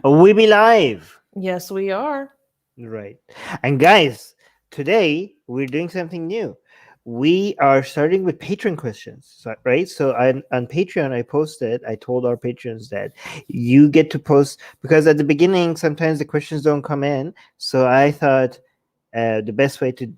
We be live. Yes, we are. Right. And guys, today we're doing something new. We are starting with Patreon questions, right? So on Patreon, I told our patrons that you get to post, because at the beginning, sometimes the questions don't come in. So I thought the best way to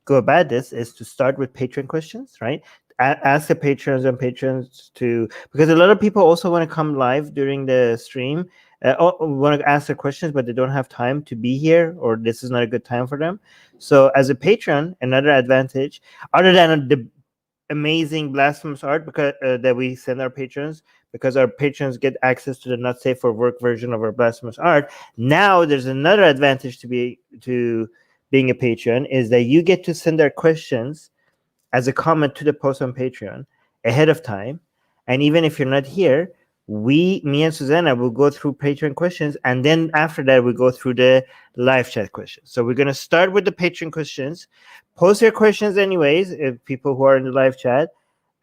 go about this is to start with Patreon questions, right? Ask the patrons and patrons to, because a lot of people also want to come live during the stream, want to ask their questions, but they don't have time to be here, or this is not a good time for them. So as a patron, another advantage, other than the amazing blasphemous art, because that we send our patrons, because our patrons get access to the not safe for work version of our blasphemous art. Now there's another advantage to being a patron, is that you get to send our questions as a comment to the post on Patreon ahead of time. And even if you're not here, me and Susanna will go through Patreon questions, and then after that we go through the live chat questions. So we're going to start with the Patreon questions. Post your questions anyways, if people who are in the live chat,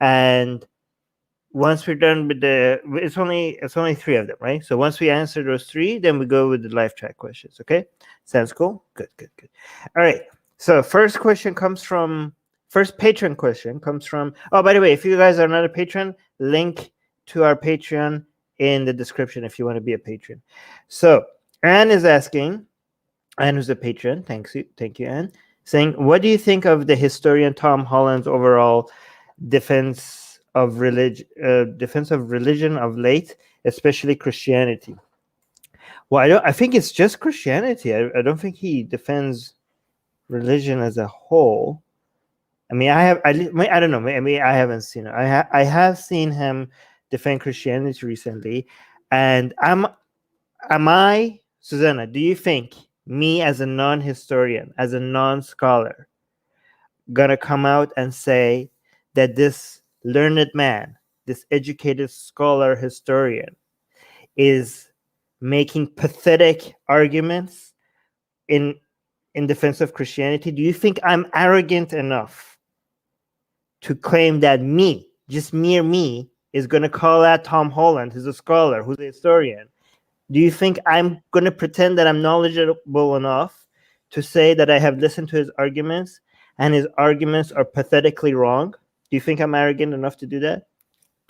and once we're done with it's only three of them, right? So once we answer those three, then we go with the live chat questions. Okay, sounds cool. Good. All right, so first Patreon question comes from, oh, by the way, if you guys are not a patron, link to our Patreon in the description if you want to be a patron. So Anne is asking, Anne who's a patron, thank you Anne, saying, what do you think of the historian Tom Holland's overall defense of religion of late, especially Christianity? Well, I think it's just Christianity. I don't think he defends religion as a whole. I mean, I don't know. I mean, I haven't seen it. I have seen him defend Christianity recently, and am I, Susanna? Do you think me as a non-historian, as a non-scholar, gonna come out and say that this learned man, this educated scholar historian, is making pathetic arguments in defense of Christianity? Do you think I'm arrogant enough to claim that just mere me, is going to call out Tom Holland, who's a scholar, who's a historian? Do you think I'm going to pretend that I'm knowledgeable enough to say that I have listened to his arguments and his arguments are pathetically wrong? Do you think I'm arrogant enough to do that?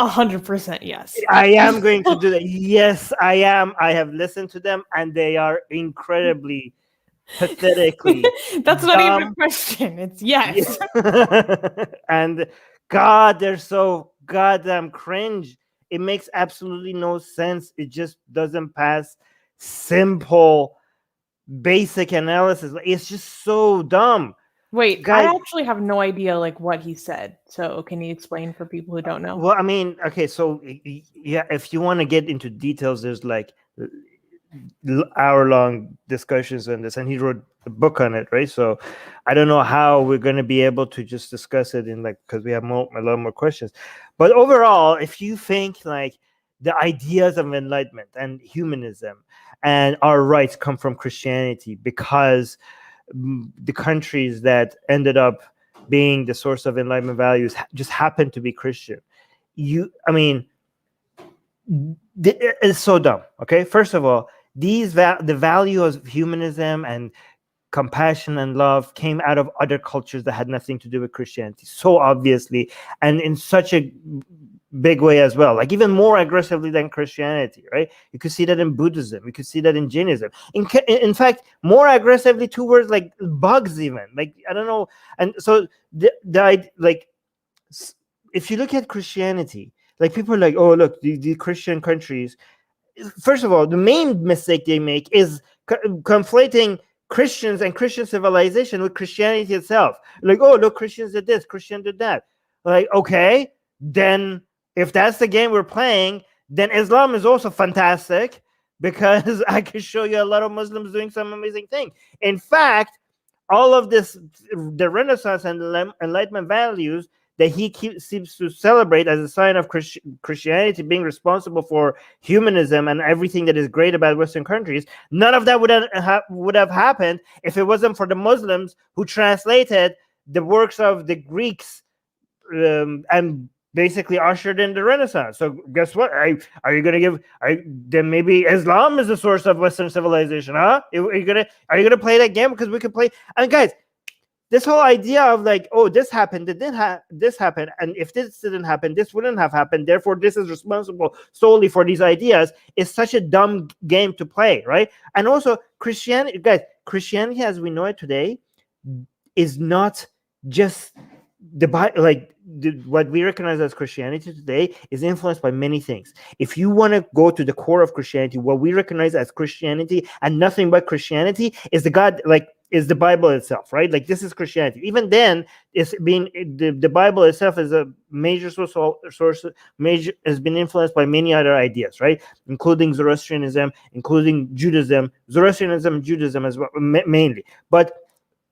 100% yes. I am going to do that. Yes, I am. I have listened to them, and they are incredibly pathetically That's not even a dumb. question. It's yes. And God, they're so goddamn cringe. It makes absolutely no sense. It just doesn't pass simple, basic analysis. It's just so dumb. Wait, Guys, I actually have no idea what he said. So can you explain for people who don't know? well, I mean, okay, so yeah, if you want to get into details, there's hour-long discussions on this, and he wrote a book on it, right? So I don't know how we're going to be able to just discuss it in because we have a lot more questions. But overall, if you think the ideas of enlightenment and humanism and our rights come from Christianity, because the countries that ended up being the source of enlightenment values just happen to be Christian, it's so dumb. Okay, first of all, the value of humanism and compassion and love came out of other cultures that had nothing to do with Christianity, so obviously, and in such a big way as well, even more aggressively than Christianity, right? You could see that in Buddhism, you could see that in Jainism, in fact, more aggressively towards bugs even, I don't know. And so if you look at Christianity, people are like, oh, look, the Christian countries. First of all, the main mistake they make is conflating Christians and Christian civilization with Christianity itself. Oh, look, Christians did this, Christians did that. Okay, then if that's the game we're playing, then Islam is also fantastic, because I can show you a lot of Muslims doing some amazing thing. In fact, all of this, the Renaissance and Enlightenment values that he seems to celebrate as a sign of Christianity being responsible for humanism and everything that is great about Western countries, none of that would have happened if it wasn't for the Muslims who translated the works of the Greeks and basically ushered in the Renaissance. So guess what? Are you gonna give? Then maybe Islam is the source of Western civilization, huh? Are you gonna play that game? Because we could play. And guys, this whole idea of like, oh, this happened, this happened, and if this didn't happen, this wouldn't have happened. Therefore, this is responsible solely for these ideas. Is such a dumb game to play, right? And also, Christianity, guys, Christianity as we know it today is not just the like what we recognize as Christianity today is influenced by many things. If you want to go to the core of Christianity, what we recognize as Christianity and nothing but Christianity is the Bible itself, right? Like this is Christianity. Even then, it's been the Bible itself is a major source major has been influenced by many other ideas, right? Including Zoroastrianism, including Judaism, Zoroastrianism, Judaism as well, mainly. But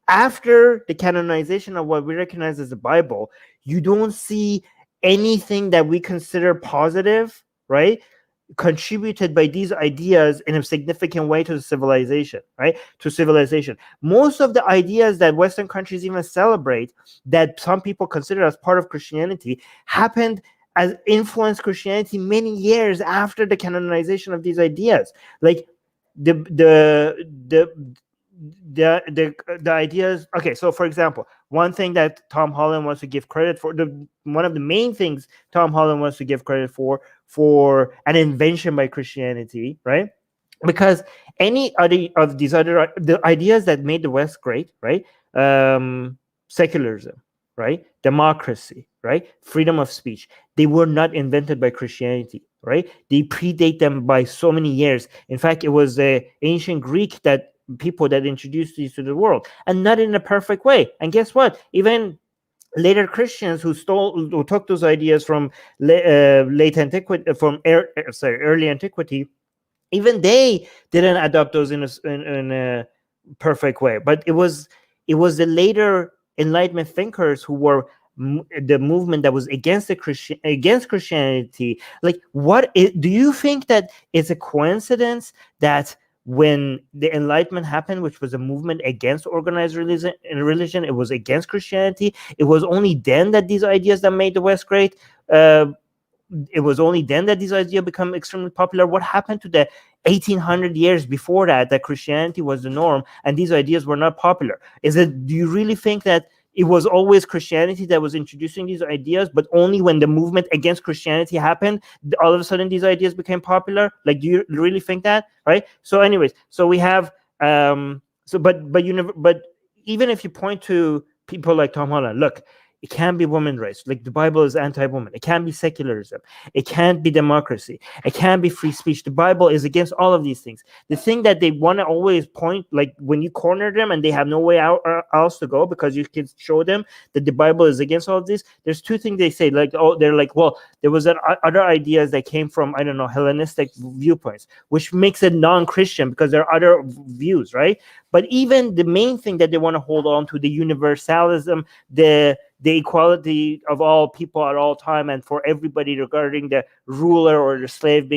after the canonization of what we recognize as the Bible, you don't see anything that we consider positive, right, contributed by these ideas in a significant way to the civilization, right? To civilization. Most of the ideas that Western countries even celebrate, that some people consider as part of Christianity, happened as influenced Christianity many years after the canonization of these ideas. Like the ideas. Okay, so for example, one thing that Tom Holland wants to give credit for, one of the main things Tom Holland wants to give credit for an invention by Christianity, right? Because any other of these other the ideas that made the West great, right? Secularism, right? Democracy, right? Freedom of speech. They were not invented by Christianity, right? They predate them by so many years. In fact, it was the ancient Greek people that introduced these to the world, and not in a perfect way. And guess what? Even later Christians who took those ideas from late antiquity, from early antiquity, even they didn't adopt those in a perfect way. But it was the later Enlightenment thinkers who were the movement that was against against Christianity. Like, do you think that it's a coincidence that when the Enlightenment happened, which was a movement against organized religion, it was against Christianity? It was only then that these ideas that made the West great. It was only then that these ideas become extremely popular. What happened to the 1800 years before that Christianity was the norm and these ideas were not popular? Do you really think that it was always Christianity that was introducing these ideas, but only when the movement against Christianity happened, all of a sudden these ideas became popular? Like, do you really think that? Right? So anyways, so we have but even if you point to people like Tom Holland, look, it can't be women's rights. Like, the Bible is anti-woman. It can't be secularism. It can't be democracy. It can't be free speech. The Bible is against all of these things. The thing that they want to always point, like when you corner them and they have no way out else to go because you can show them that the Bible is against all of this, there's two things they say. Like, oh, they're like, well, there was other ideas that came from, I don't know, Hellenistic viewpoints, which makes it non-Christian because there are other views, right? But even the main thing that they want to hold on to, the universalism, the equality of all people at all time and for everybody, regarding the ruler or the slave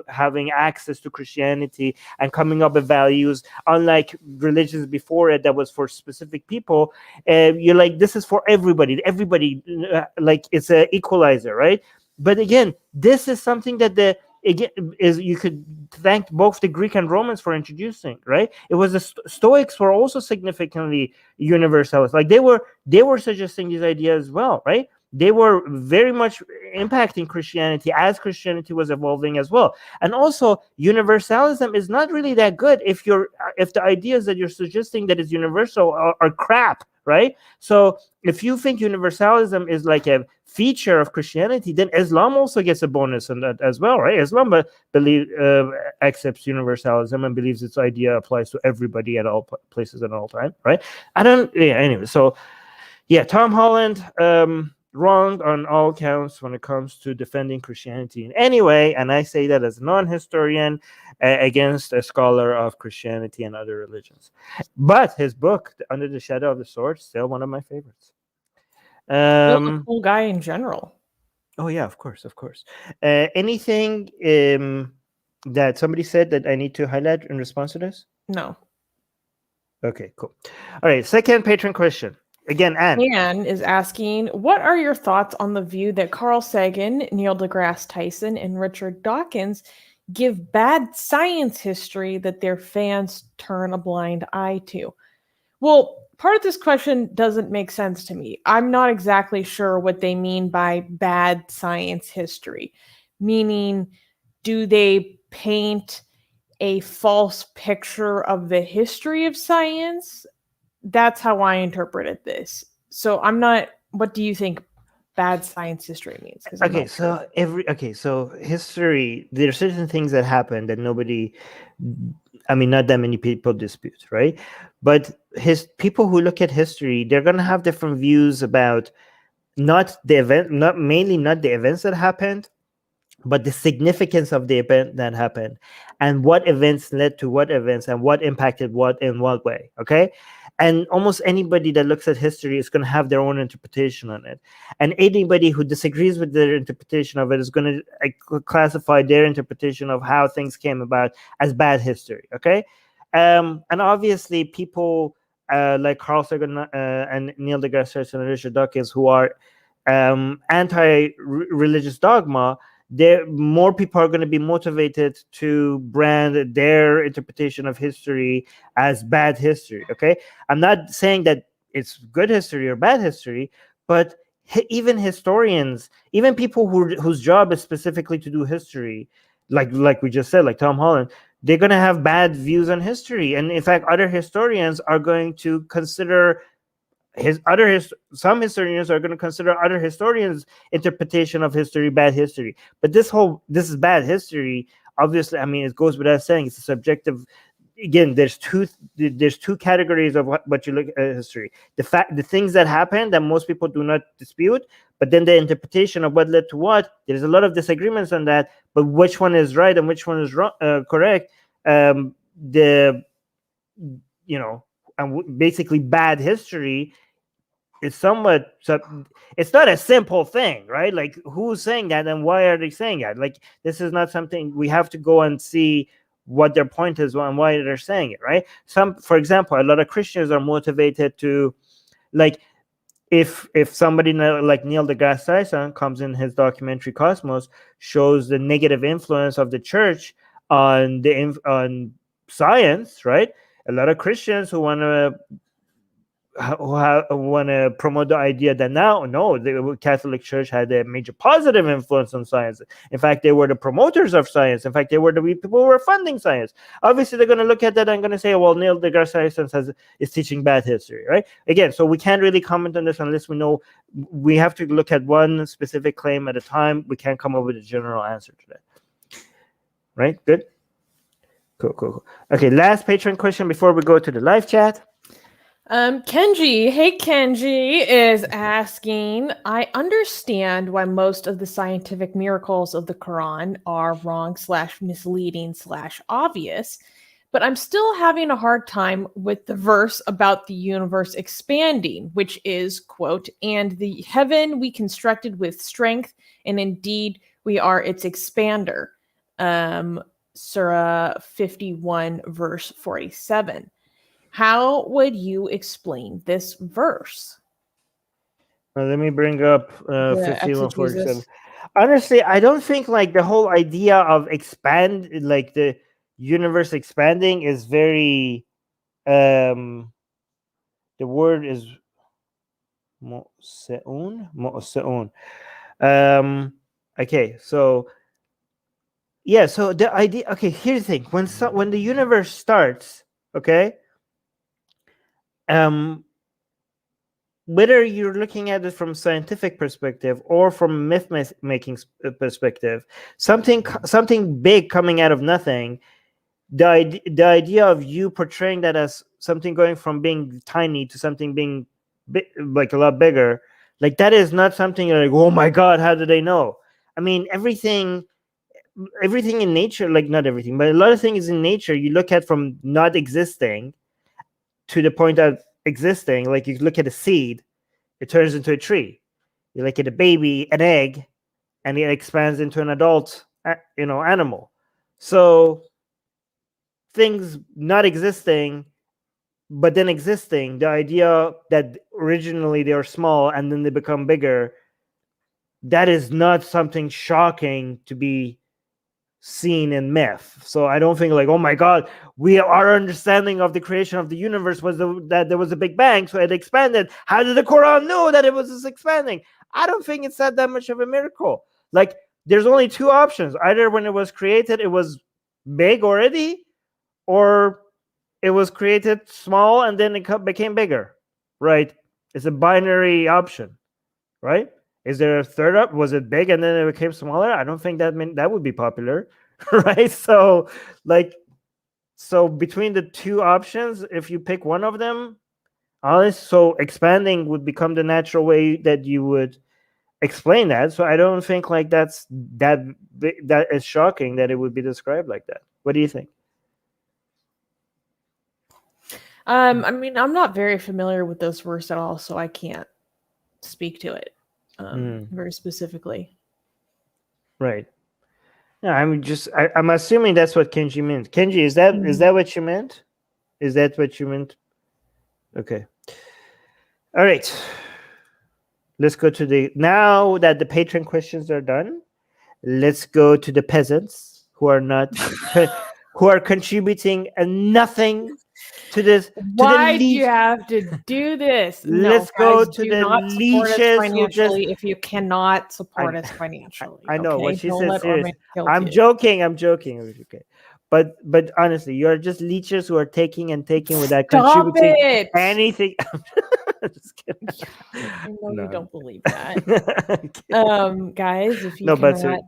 having access to Christianity and coming up with values, unlike religions before it that was for specific people. You're like, this is for everybody. Everybody, like, it's an equalizer, right? But again, this is something that you could thank both the Greek and Romans for introducing, right? It was the Stoics were also significantly universalist. Like, they were suggesting these ideas as well, right? They were very much impacting Christianity as Christianity was evolving as well. And also, universalism is not really that good if the ideas that you're suggesting that is universal are crap, right? So if you think universalism is like a feature of Christianity, then Islam also gets a bonus in that as well, right? Islam accepts universalism and believes its idea applies to everybody at all places and all time, right? Anyway, so yeah, Tom Holland wrong on all counts when it comes to defending Christianity in any way, and I say that as a non-historian against a scholar of Christianity and other religions. But his book, Under the Shadow of the Sword, still one of my favorites. A cool guy in general. Oh yeah, of course. Anything that somebody said that I need to highlight in response to this? No. Okay, cool. All right, second patron question. Again, Anne. Anne is asking, what are your thoughts on the view that Carl Sagan, Neil deGrasse Tyson, and Richard Dawkins give bad science history that their fans turn a blind eye to? Well, part of this question doesn't make sense to me. I'm not exactly sure what they mean by bad science history. Meaning, do they paint a false picture of the history of science? That's how I interpreted this. So I'm not. What do you think bad science history means? Because I'm Okay, not sure. so history, there are certain things that happen that nobody, I mean, not that many people dispute, right? But people who look at history, they're going to have different views about not the event, not the events that happened, but the significance of the event that happened, and what events led to what events, and what impacted what in what way. Okay, and almost anybody that looks at history is going to have their own interpretation on it, and anybody who disagrees with their interpretation of it is going to classify their interpretation of how things came about as bad history. Okay, and obviously people like Carl Sagan and Neil deGrasse Tyson and Richard Dawkins, who are anti-religious dogma, more people are going to be motivated to brand their interpretation of history as bad history. Okay, I'm not saying that it's good history or bad history, but even historians, even people whose job is specifically to do history, like we just said, like Tom Holland, they're going to have bad views on history, and in fact other historians are going to consider some historians are going to consider other historians' interpretation of history bad history. But this is bad history. Obviously, I mean, it goes without saying, it's a subjective. Again, there's two categories of what you look at history: the things that happen that most people do not dispute, but then the interpretation of what led to what. There's a lot of disagreements on that, but which one is right and which one is wrong, correct? The you know, and basically bad history is somewhat, it's not a simple thing, right? Like, who's saying that and why are they saying that? Like, this is not something we have to go and see what their point is and why they're saying it, right? For example, a lot of Christians are motivated to, like, if somebody like Neil deGrasse Tyson comes in his documentary Cosmos, shows the negative influence of the church on science, right? A lot of Christians who want to promote the idea that no, the Catholic Church had a major positive influence on science. In fact, they were the promoters of science. In fact, they were the people who were funding science. Obviously, they're going to look at that and going to say, well, Neil deGrasse Tyson is teaching bad history, right? Again, so we can't really comment on this unless we know. We have to look at one specific claim at a time. We can't come up with a general answer to that. Right? Good? Cool. Okay, last Patreon question before we go to the live chat. Kenji, hey Kenji, is asking, I understand why most of the scientific miracles of the Quran are wrong / misleading / obvious, but I'm still having a hard time with the verse about the universe expanding, which is, quote, and the heaven we constructed with strength, and indeed we are its expander. Surah 51, verse 47. How would you explain this verse? Let me bring up The 5147. exegesis. Honestly, I don't think like the whole idea of like the universe expanding is very the word is mu'seun. Okay, so yeah, so the idea, okay, here's the thing. When the universe starts, okay, whether you're looking at it from scientific perspective or from myth making perspective, something big coming out of nothing, the idea of you portraying that as something going from being tiny to something being like a lot bigger, like that is not something you're like, oh my god, how do they know? I mean, everything in nature, like not everything, but a lot of things in nature you look at from not existing to the point of existing. Like you look at a seed, it turns into a tree. You look at a baby, an egg, and it expands into an adult, animal. So things not existing but then existing, the idea that originally they are small and then they become bigger, that is not something shocking to be seen in myth. So I don't think like, oh my god, our understanding of the creation of the universe was that there was a big bang, so it expanded. How did the Quran know that it was just expanding? I don't think it's that much of a miracle. Like, there's only two options: either when it was created, it was big already, or it was created small and then it became bigger, right? It's a binary option, right? Is there a third up? Was it big and then it became smaller? I don't think that would be popular, right? So, like, so between the two options, if you pick one of them, honest, so expanding would become the natural way that you would explain that. So I don't think like that is shocking that it would be described like that. What do you think? I mean, I'm not very familiar with this verse at all, so I can't speak to it very specifically. Right. No, I'm assuming that's what Kenji meant. Kenji, is that what you meant? Is that what you meant? Okay. All right. Let's go to now that the patron questions are done, let's go to the peasants who are not who are contributing nothing to this. Why do you have to do this? Let's go to the leeches financially if you cannot support us financially. I know what she said. Serious. I'm joking. Okay, but honestly, you're just leeches who are taking without contributing anything. Just kidding. I know you don't believe that. Guys, if you cannot.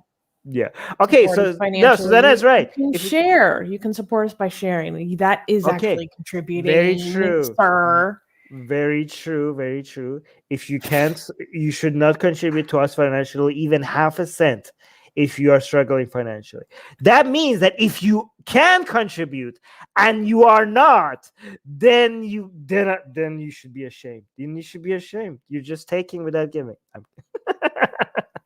Yeah. Okay. So that is right. You can support us by sharing. That is actually contributing. Very true, sir. Very true. Very true. If you can't, you should not contribute to us financially, even half a cent. If you are struggling financially, that means that if you can contribute and you are not, then you should be ashamed. Then you should be ashamed. You're just taking without giving.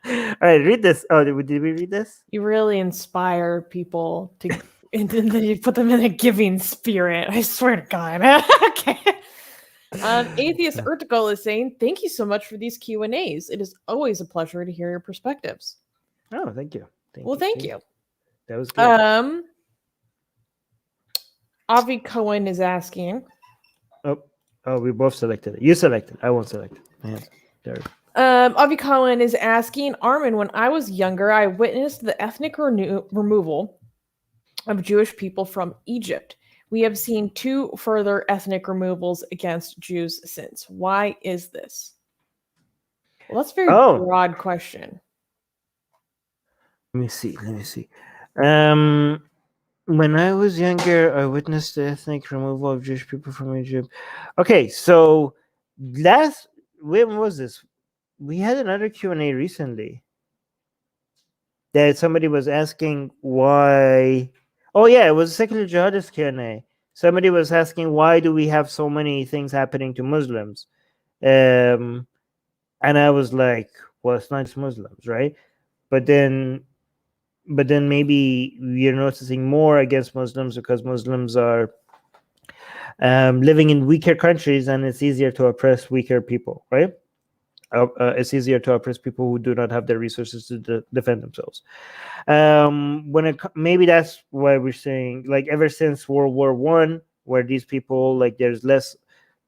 All right, read this. Oh, did we read this? You really inspire people to, and then you put them in a giving spirit. I swear to God. Okay. Atheist Urtical is saying, "Thank you so much for these Q&As. It is always a pleasure to hear your perspectives." Oh, thank you. Thank you. That was good. Avi Cohen is asking. Oh, we both selected it. You selected. I won't select it. There. Avi Cohen is asking, Armin, when I was younger, I witnessed the ethnic removal of Jewish people from Egypt. We have seen 2 further ethnic removals against Jews since. Why is this? Well, that's a very broad question. Let me see. When I was younger, I witnessed the ethnic removal of Jewish people from Egypt. Okay, so when was this? We had another Q&A recently that somebody was asking why. Oh yeah, it was a secular jihadist Q&A. Somebody was asking why do we have so many things happening to Muslims, and I was like, well, it's not just Muslims, right? But then maybe we're noticing more against Muslims because Muslims are living in weaker countries, and it's easier to oppress weaker people, right? It's easier to oppress people who do not have the resources to defend themselves. Maybe that's why we're saying, like, ever since World War I, where these people, like, there's less,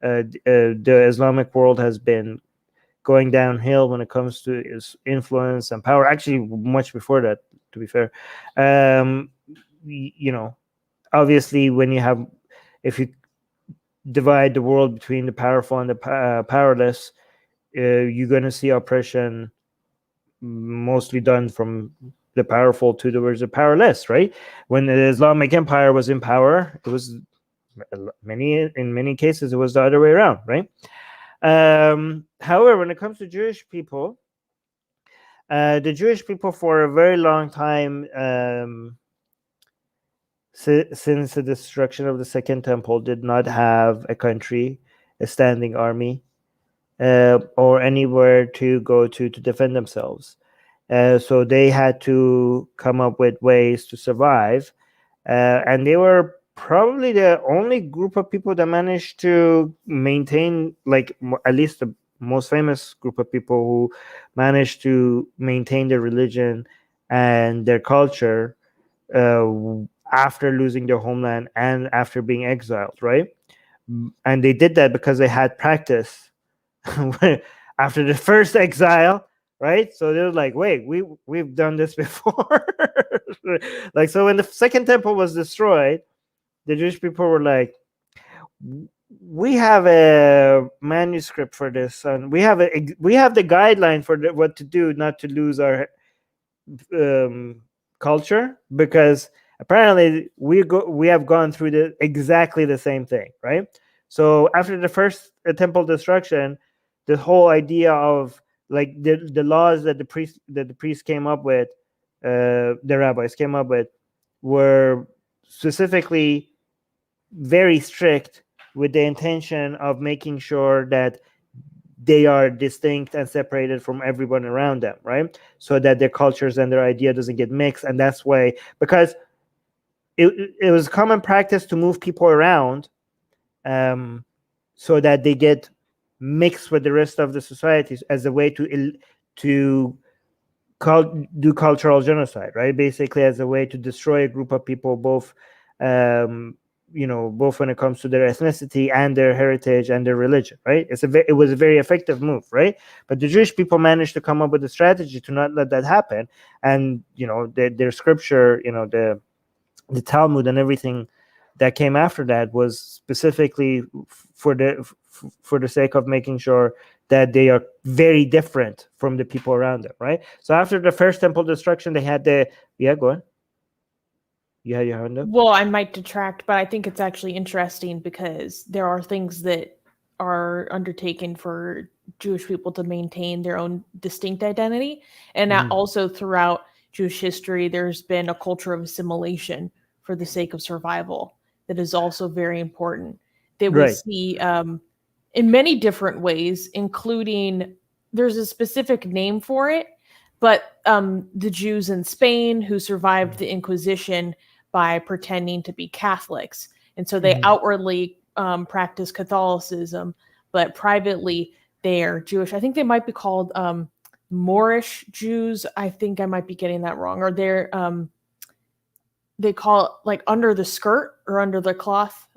the Islamic world has been going downhill when it comes to its influence and power. Actually, much before that, to be fair. Obviously, if you divide the world between the powerful and the powerless, you're going to see oppression mostly done from the powerful towards the powerless, right? When the Islamic Empire was in power, it was in many cases it was the other way around, right? However, when it comes to Jewish people, the Jewish people for a very long time, since the destruction of the Second Temple, did not have a country, a standing army, or anywhere to go to defend themselves. So they had to come up with ways to survive, and they were probably the only group of people that managed to maintain, like, at least the most famous group of people who managed to maintain their religion and their culture uh, after losing their homeland and after being exiled, right? And they did that because they had practice after the first exile, right? So they were like, wait, we've done this before. Like, so when the second temple was destroyed, the Jewish people were like, we have a manuscript for this, and we have the guideline for what to do not to lose our culture, because apparently we have gone through exactly the same thing, right? So after the first temple destruction, the whole idea of, like, the laws that the priests came up with, the rabbis came up with, were specifically very strict, with the intention of making sure that they are distinct and separated from everyone around them, right? So that their cultures and their idea doesn't get mixed. And that's why, because it was common practice to move people around, so that they get mixed with the rest of the societies, as a way to do cultural genocide, right? Basically, as a way to destroy a group of people, both um, both when it comes to their ethnicity and their heritage and their religion, right? It was a very effective move, right? But the Jewish people managed to come up with a strategy to not let that happen. And their scripture, the Talmud and everything that came after that, was specifically for the sake of making sure that they are very different from the people around them, right? So after the first temple destruction, they had go on. You had your hand up? Well, I might detract, but I think it's actually interesting because there are things that are undertaken for Jewish people to maintain their own distinct identity. And that also throughout Jewish history, there's been a culture of assimilation for the sake of survival that is also very important. That we Right. see in many different ways, including there's a specific name for it, but the Jews in Spain who survived the Inquisition by pretending to be Catholics. And so they outwardly practice Catholicism, but privately they are Jewish. I think they might be called Moorish Jews. I think I might be getting that wrong. Or they call it like under the skirt or under the cloth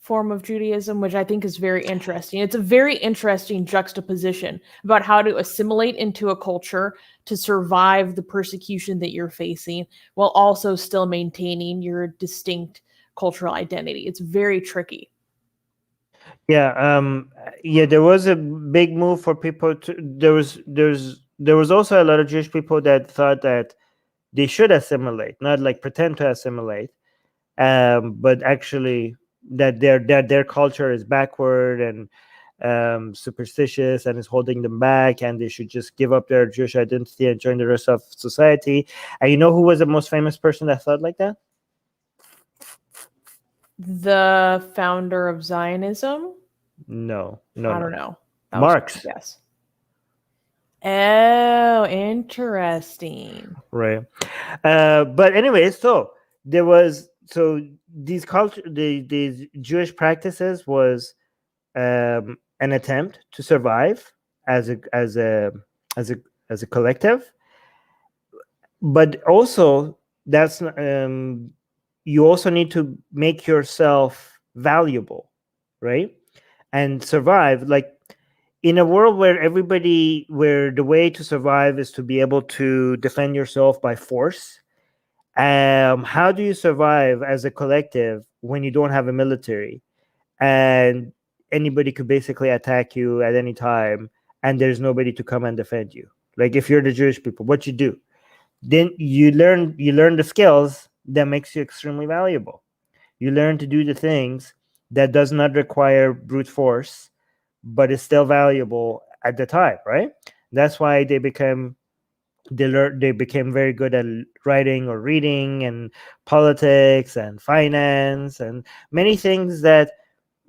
form of Judaism, which I think is very interesting. It's a very interesting juxtaposition about how to assimilate into a culture to survive the persecution that you're facing while also still maintaining your distinct cultural identity. It's very tricky. Yeah, there was a big move for people to there was also a lot of Jewish people that thought that they should assimilate, not like pretend to assimilate, but actually that their culture is backward and superstitious and is holding them back, and they should just give up their Jewish identity and join the rest of society. And you know who was the most famous person that thought like that? The founder of Zionism? No, I don't know. That Marx. Yes. Oh, interesting. Right. But anyway, so there was these these Jewish practices was an attempt to survive as a collective, but also that's you also need to make yourself valuable, right? And survive, like, in a world where the way to survive is to be able to defend yourself by force. How do you survive as a collective when you don't have a military and anybody could basically attack you at any time and there's nobody to come and defend you? Like, if you're the Jewish people, what you do? Then you learn the skills that makes you extremely valuable. You learn to do the things that does not require brute force, but is still valuable at the time, right? That's why they became very good at writing or reading and politics and finance and many things that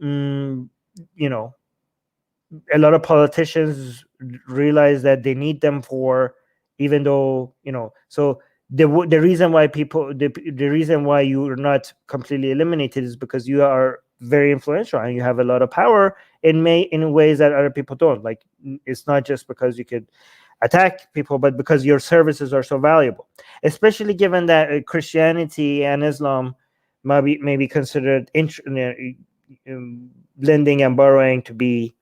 mm, you know a lot of politicians realize that they need them for, even though so the reason why the reason why you are not completely eliminated is because you are very influential and you have a lot of power in ways that other people don't. Like, it's not just because you could attack people, but because your services are so valuable, especially given that Christianity and Islam may be considered lending and borrowing to be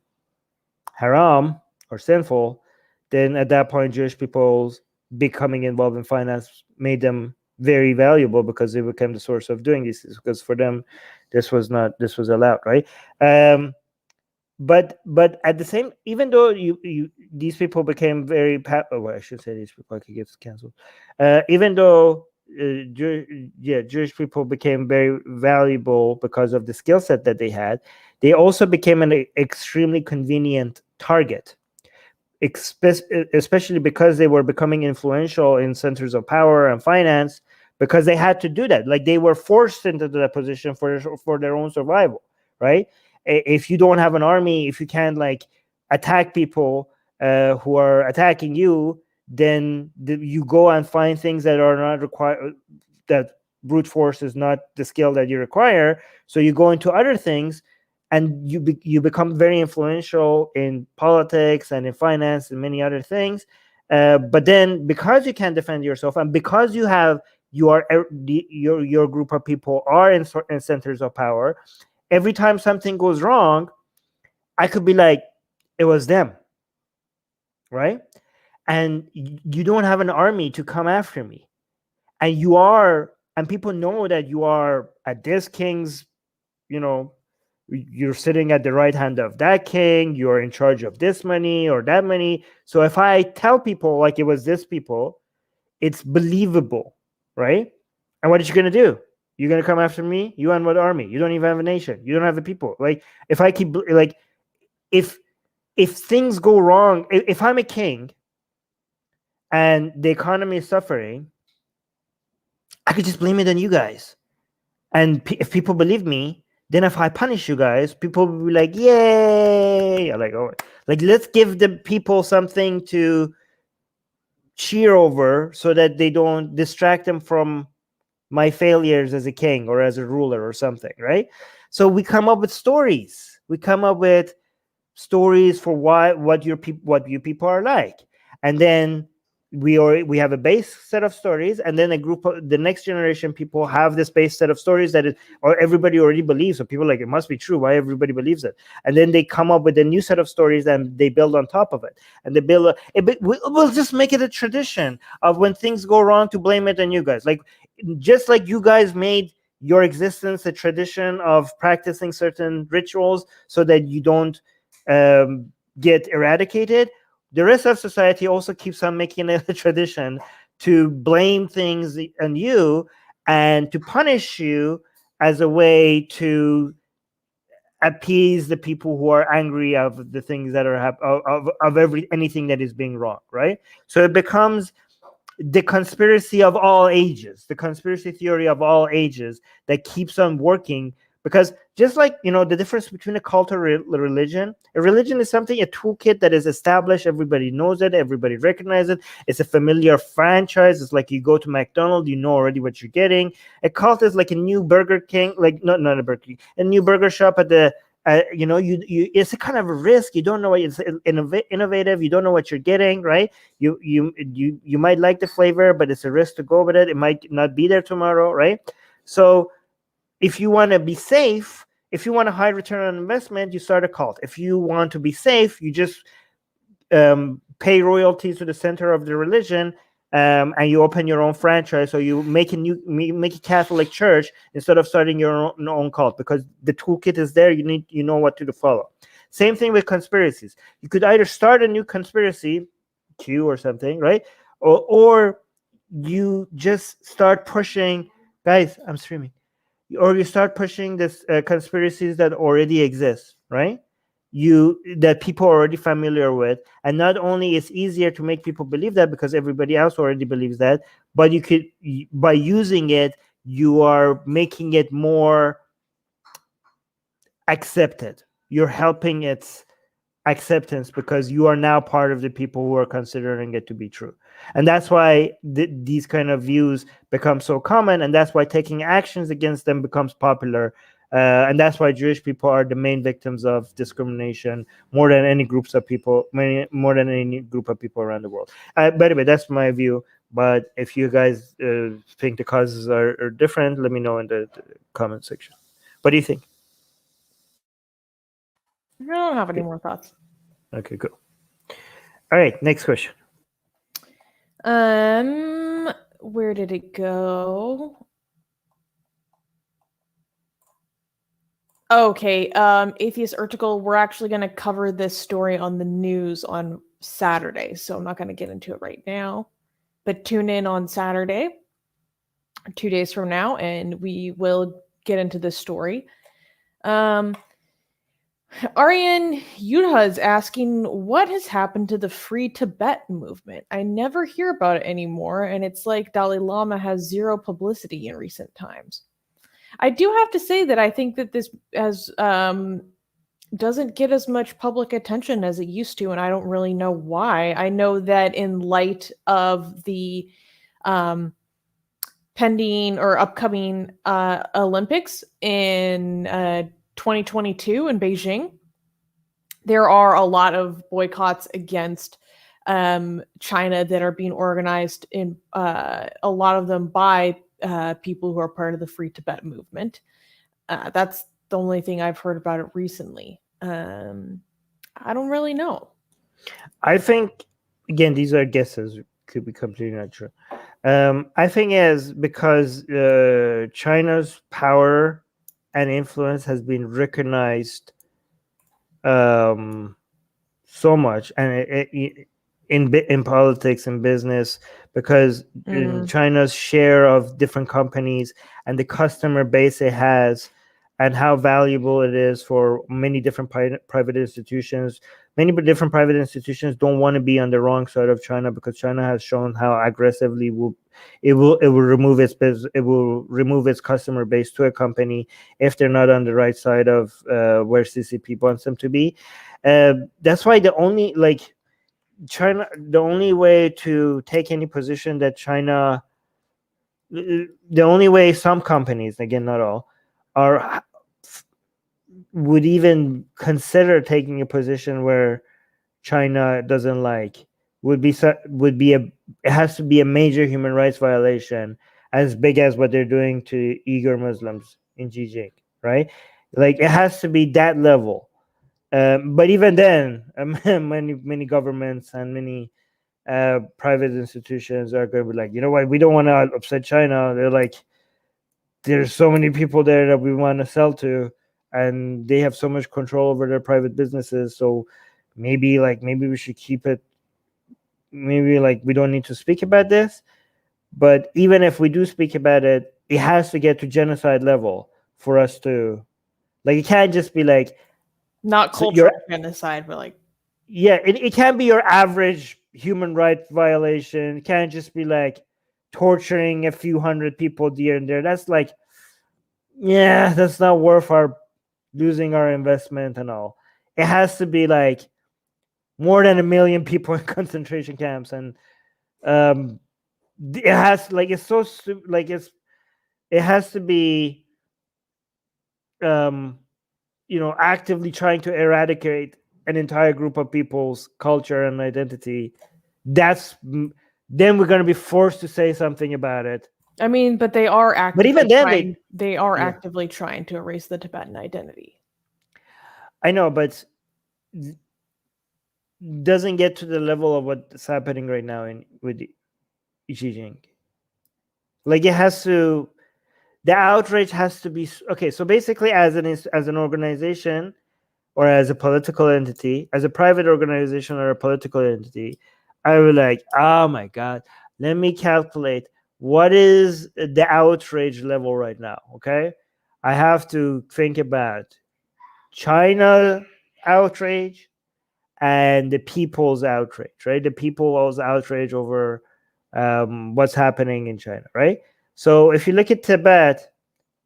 haram or sinful. Then at that point, Jewish people becoming involved in finance made them very valuable because they became the source of doing these things, because for them this was allowed, right? But at the same, even though you these people became very well, I should say these people, I could get canceled. Even though Jewish people became very valuable because of the skill set that they had, they also became an extremely convenient target, especially because they were becoming influential in centers of power and finance, because they had to do that. Like, they were forced into that position for their own survival, right? If you don't have an army, if you can't like attack people who are attacking you, then you go and find things that are not required, that brute force is not the skill that you require. So you go into other things, and you become very influential in politics and in finance and many other things. But then, because you can't defend yourself, and because your group of people are in centers of power, every time something goes wrong, I could be like, it was them, right? And you don't have an army to come after me, and people know that you are at this king's, you're sitting at the right hand of that king, you're in charge of this money or that money. So if I tell people like it was this people, it's believable, right? And what are you going to do? You're going to come after me? You and what army? You don't even have a nation. You don't have a people. Like, if I keep like, if things go wrong, if I'm a king and the economy is suffering, I could just blame it on you guys. And if people believe me, then if I punish you guys, people will be like, yay! I'm like, oh, like, let's give the people something to cheer over so that they don't distract them from my failures as a king or as a ruler or something, right? So we come up with stories. We come up with stories for what you people are like, and then we have a base set of stories, and then the next generation people have this base set of stories or everybody already believes. So people are like, it must be true. Why everybody believes it? And then they come up with a new set of stories and they build on top of it, and they build we'll just make it a tradition of when things go wrong to blame it on you guys. Like, just like you guys made your existence a tradition of practicing certain rituals so that you don't get eradicated, the rest of society also keeps on making it a tradition to blame things on you and to punish you as a way to appease the people who are angry of the things that are anything that is being wrong, right? So it becomes the conspiracy of all ages, the conspiracy theory of all ages that keeps on working. Because just like, the difference between a cult or a religion is something, a toolkit that is established, everybody knows it, everybody recognizes it, it's a familiar franchise. It's like you go to McDonald's, you know already what you're getting. A cult is like a new Burger King, like not a Burger King, a new burger shop at the it's a kind of a risk. You don't know what it's innovative. You don't know what you're getting, right? You might like the flavor, but it's a risk to go with it. It might not be there tomorrow, right? So if you want to be safe, if you want a high return on investment, you start a cult. If you want to be safe, you just pay royalties to the center of the religion, and you open your own franchise, or you make a Catholic church instead of starting your own cult, because the toolkit is there. You know what to follow. Same thing with conspiracies. You could either start a new conspiracy, Q or something, right? Or you just start pushing, guys, I'm streaming, or you start pushing this conspiracies that already exist, right? That people are already familiar with, and not only it's easier to make people believe that because everybody else already believes that, but by using it, you are making it more accepted. You're helping its acceptance because you are now part of the people who are considering it to be true. And that's why these kind of views become so common, and that's why taking actions against them becomes popular. And that's why Jewish people are the main victims of discrimination more than any groups of people, more than any group of people around the world. By the way, that's my view. But if you guys think the causes are different, let me know in the comment section. What do you think? I don't have any more thoughts. Okay, cool. All right, next question. Where did it go? Okay, Atheist Article, we're actually going to cover this story on the news on Saturday, so I'm not going to get into it right now. But tune in on Saturday, 2 days from now, and we will get into this story. Aryan Yudha is asking, what has happened to the Free Tibet movement? I never hear about it anymore, and it's like Dalai Lama has zero publicity in recent times. I do have to say that I think that this doesn't get as much public attention as it used to, and I don't really know why. I know that in light of the pending or upcoming Olympics in 2022 in Beijing, there are a lot of boycotts against China that are being organized in a lot of them by people who are part of the Free Tibet movement. That's the only thing I've heard about it recently. I don't really know. I think, again, these are guesses, could be completely not true. I think is because China's power and influence has been recognized so much, and in politics and business, because China's share of different companies and the customer base it has, and how valuable it is for many different private institutions. Many different private institutions don't want to be on the wrong side of China, because China has shown how aggressively it will remove its customer base to a company if they're not on the right side of where CCP wants them to be. That's why the only way to take any position that China, the only way some companies, again not all, would even consider taking a position where China doesn't like would be it has to be a major human rights violation as big as what they're doing to Uyghur Muslims in Xinjiang, right? Like it has to be that level. But even then, many governments and many private institutions are going to be like, you know what, we don't want to upset China. They're like, there's so many people there that we want to sell to, and they have so much control over their private businesses. So maybe we should keep it. Maybe we don't need to speak about this. But even if we do speak about it, it has to get to genocide level for us to, it can't just be not cultural genocide, but it can't be your average human rights violation. It can't just be torturing a few hundred people here and there. That's that's not worth our losing our investment and all. It has to be more than 1 million people in concentration camps, and it has it's so it has to be actively trying to eradicate an entire group of people's culture and identity. Then we're going to be forced to say something about it. I mean, but they are actively. But even then, they are actively trying to erase the Tibetan identity. I know, but doesn't get to the level of what's happening right now with Xinjiang. It has to. The outrage has to be okay. So basically, as an organization, or as a political entity, as a private organization or a political entity, I would oh my God, let me calculate what is the outrage level right now. Okay, I have to think about China outrage and the people's outrage, right? The people's outrage over what's happening in China, right? So if you look at Tibet,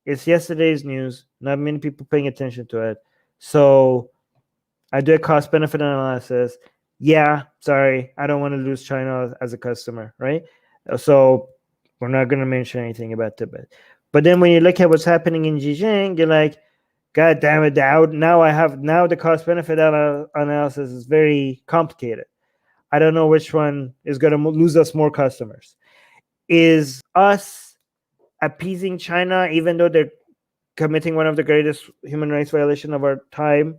it's yesterday's news. Not many people paying attention to it. So I do a cost-benefit analysis. yeah, sorry, I don't want to lose China as a customer, right? So we're not going to mention anything about Tibet. But then when you look at what's happening in Xinjiang, you're like, God damn it, now the cost benefit analysis is very complicated. I don't know which one is going to lose us more customers. Is us appeasing China, even though they're committing one of the greatest human rights violation of our time,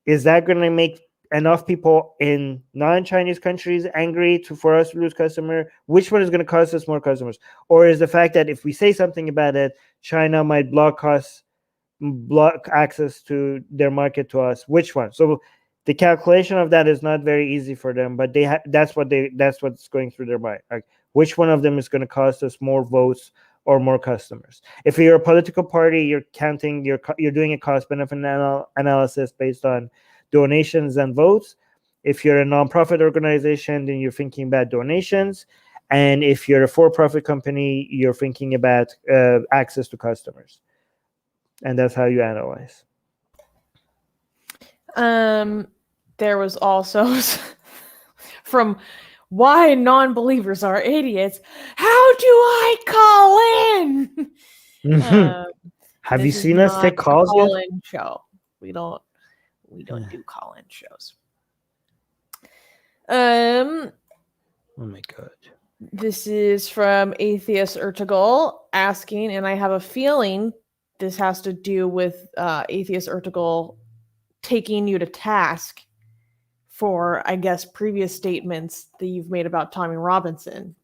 is that going to make enough people in non-Chinese countries angry for us to lose customer? Which one is going to cost us more customers? Or is the fact that if we say something about it, China might block access to their market to us? Which one? So the calculation of that is not very easy for them, but that's what's going through their mind. Like, which one of them is going to cost us more votes or more customers? If you're a political party, you're doing a cost benefit analysis based on donations and votes. If you're a nonprofit organization, then you're thinking about donations. And if you're a for-profit company, you're thinking about access to customers. And that's how you analyze. There was also from why non-believers are idiots. How do I call in? Have you seen us take calls yet? Call-in show. We don't do call-in shows. Oh my God. This is from Atheist Ertugrul asking, and I have a feeling this has to do with Atheist Ertugrul taking you to task for, I guess, previous statements that you've made about Tommy Robinson.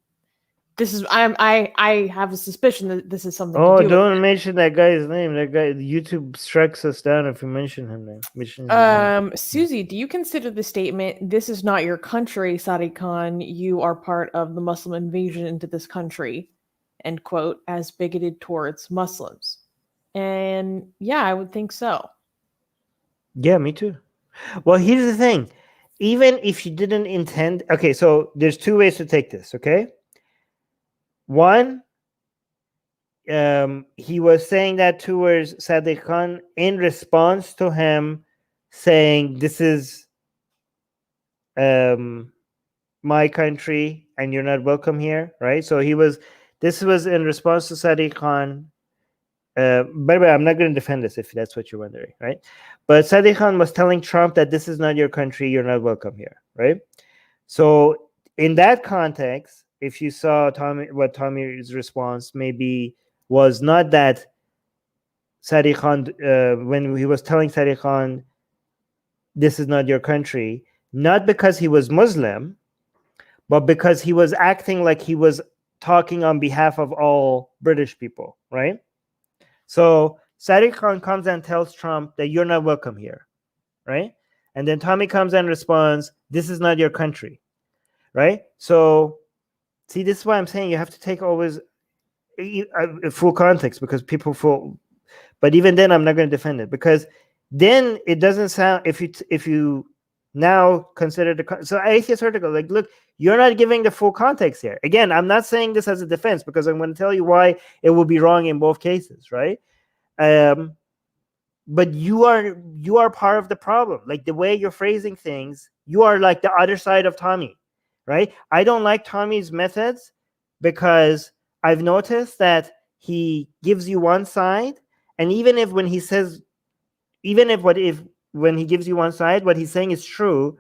This is I have a suspicion that this is something. Oh, to do don't with mention that guy's name. That guy, YouTube strikes us down if you mention him. Susie, do you consider the statement, "This is not your country, Sadiq Khan, you are part of the Muslim invasion into this country," end quote, as bigoted towards Muslims? And yeah, I would think so. Yeah, me too. Well, here's the thing. Even if you didn't intend, okay, so there's two ways to take this, okay? One, he was saying that towards Sadiq Khan in response to him saying, this is my country and you're not welcome here, right? So this was in response to Sadiq Khan. By the way, I'm not going to defend this if that's what you're wondering, right? But Sadiq Khan was telling Trump that this is not your country, you're not welcome here, right? So in that context, if you saw what Tommy's response maybe was not that Sadiq Khan, when he was telling Sadiq Khan, this is not your country, not because he was Muslim, but because he was acting like he was talking on behalf of all British people, right? So Sadiq Khan comes and tells Trump that you're not welcome here, right? And then Tommy comes and responds, this is not your country, right? So see, this is why I'm saying you have to take always full context, because people fall. But even then, I'm not going to defend it, because then it doesn't sound, if you now consider so Atheist article, like, look, you're not giving the full context here. Again, I'm not saying this as a defense, because I'm going to tell you why it will be wrong in both cases, right? But you are part of the problem. Like, the way you're phrasing things, you are like the other side of Tommy, right? I don't like Tommy's methods, because I've noticed that he gives you one side, and even if when he gives you one side, what he's saying is true,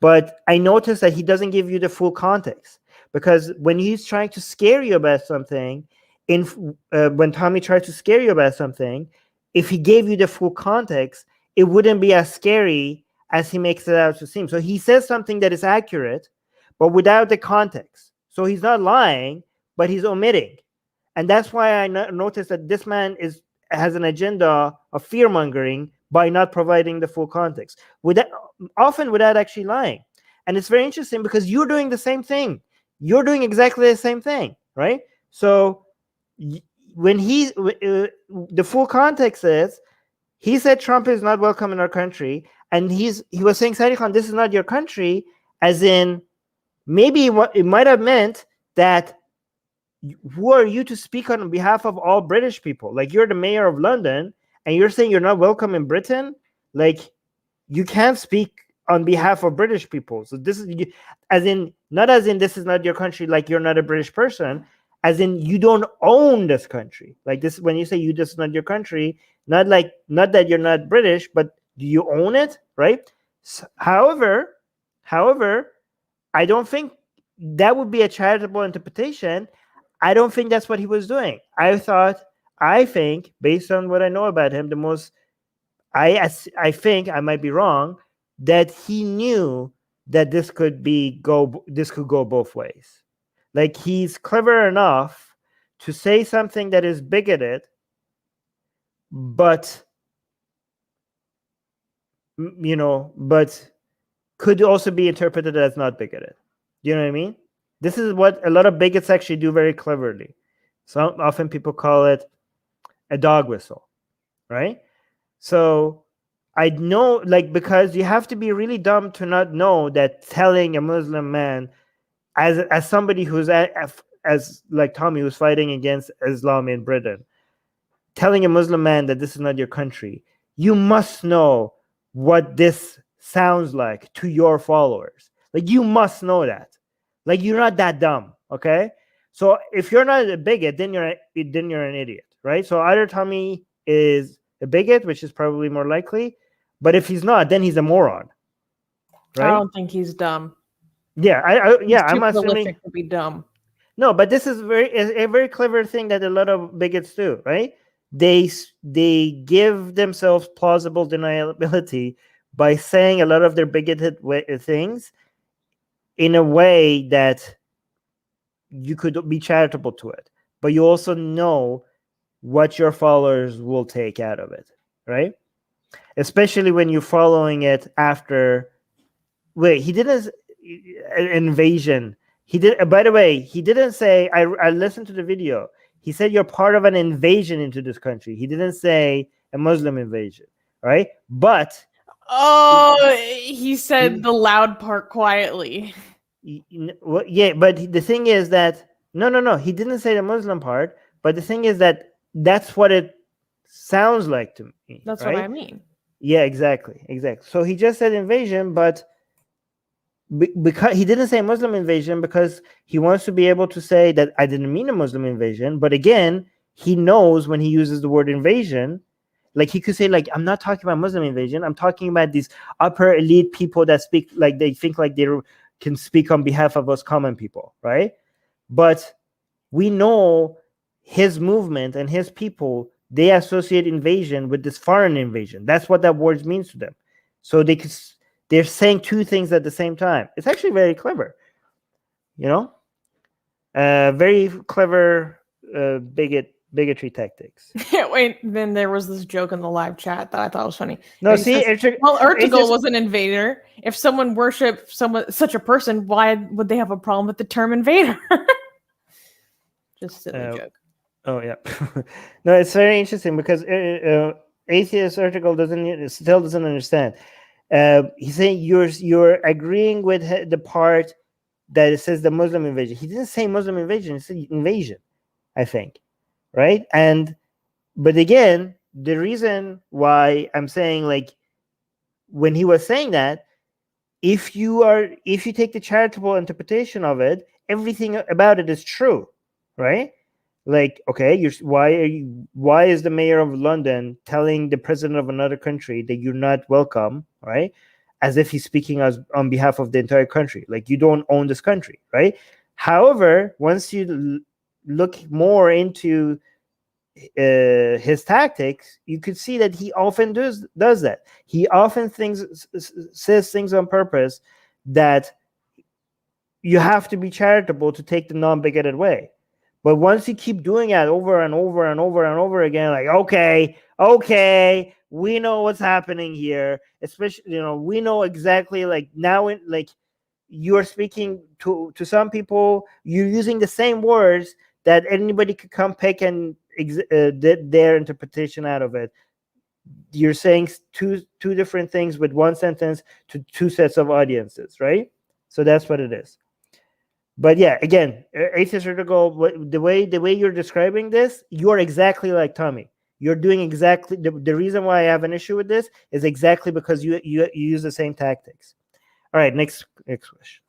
but I notice that he doesn't give you the full context, because when he's trying to scare you about something, when Tommy tried to scare you about something, if he gave you the full context, it wouldn't be as scary as he makes it out to seem. So he says something that is accurate, but without the context. So he's not lying, but he's omitting. And that's why I noticed that this man has an agenda of fear-mongering by not providing the full context, often without actually lying. And it's very interesting, because you're doing the same thing. You're doing exactly the same thing, right? So when the full context is, he said Trump is not welcome in our country, and he was saying, Sadiq Khan, this is not your country, as in, maybe what it might have meant that, who are you to speak on behalf of all British people? Like, you're the mayor of London, and you're saying you're not welcome in Britain? Like, you can't speak on behalf of British people. So this is as in not as in this is not your country, like you're not a British person, as in you don't own this country. Like this, when you say you this is not your country, not that you're not British, but do you own it, right? So, however, I don't think that would be a charitable interpretation. I don't think that's what he was doing. I think, based on what I know about him, I think I might be wrong, that he knew that this could go both ways. Like he's clever enough to say something that is bigoted, but but could also be interpreted as not bigoted. You know what I mean? This is what a lot of bigots actually do very cleverly. So often people call it a dog whistle, right? So I know, like, because you have to be really dumb to not know that telling a Muslim man, as somebody who's as like Tommy, who's fighting against Islam in Britain, telling a Muslim man that this is not your country, you must know what this sounds like to your followers. Like you must know that. Like you're not that dumb, okay? So if you're not a bigot, then you're an idiot, right? So either Tommy is a bigot, which is probably more likely, but if he's not, then he's a moron, right? I don't think he's dumb. Yeah, I'm too assuming prolific to be dumb. No, but this is a very clever thing that a lot of bigots do, right? They give themselves plausible deniability by saying a lot of their bigoted things in a way that you could be charitable to it, but you also know what your followers will take out of it, right? Especially when you're following it after. Wait, he didn't an invasion. He did. By the way, he didn't say. I listened to the video. He said you're part of an invasion into this country. He didn't say a Muslim invasion, right? But he said the loud part quietly. Yeah, but the thing is that no, he didn't say the Muslim part. But the thing is that that's what it sounds like to me. That's right? what I mean. Yeah, exactly. So he just said invasion, but because he didn't say Muslim invasion, because he wants to be able to say that I didn't mean a Muslim invasion. But again, he knows when he uses the word invasion, like he could say, like, I'm not talking about Muslim invasion. I'm talking about these upper elite people that speak like they think like they can speak on behalf of us common people, right? But we know his movement and his people, they associate invasion with this foreign invasion. That's what that word means to them. So they're saying two things at the same time. It's actually very clever, very clever bigotry tactics. Wait, then there was this joke in the live chat that I thought was funny. No, see, Ertugrul was an invader. If someone worshipped such a person, why would they have a problem with the term invader? Just silly joke. Oh yeah, no, it's very interesting because atheist Ertugrul still doesn't understand. He's saying you're agreeing with the part that it says the Muslim invasion. He didn't say Muslim invasion; he said invasion, I think, right? But again, the reason why I'm saying, like, when he was saying that, if you take the charitable interpretation of it, everything about it is true, right? Like, okay, why is the mayor of London telling the president of another country that you're not welcome, right? As if he's speaking on behalf of the entire country. Like, you don't own this country, right? However, once you look more into his tactics, you could see that he often does that. He often says things on purpose that you have to be charitable to take the non-bigoted way. But once you keep doing that over and over and over and over again, like, okay, we know what's happening here. Especially, we know exactly, like, now, like, you're speaking to some people, you're using the same words that anybody could come pick and their interpretation out of it. You're saying two different things with one sentence to two sets of audiences, right? So that's what it is. But yeah, again, atheist Ertugrul, the way you're describing this, you're exactly like Tommy. You're doing exactly the reason why I have an issue with this is exactly because you use the same tactics. All right, next question.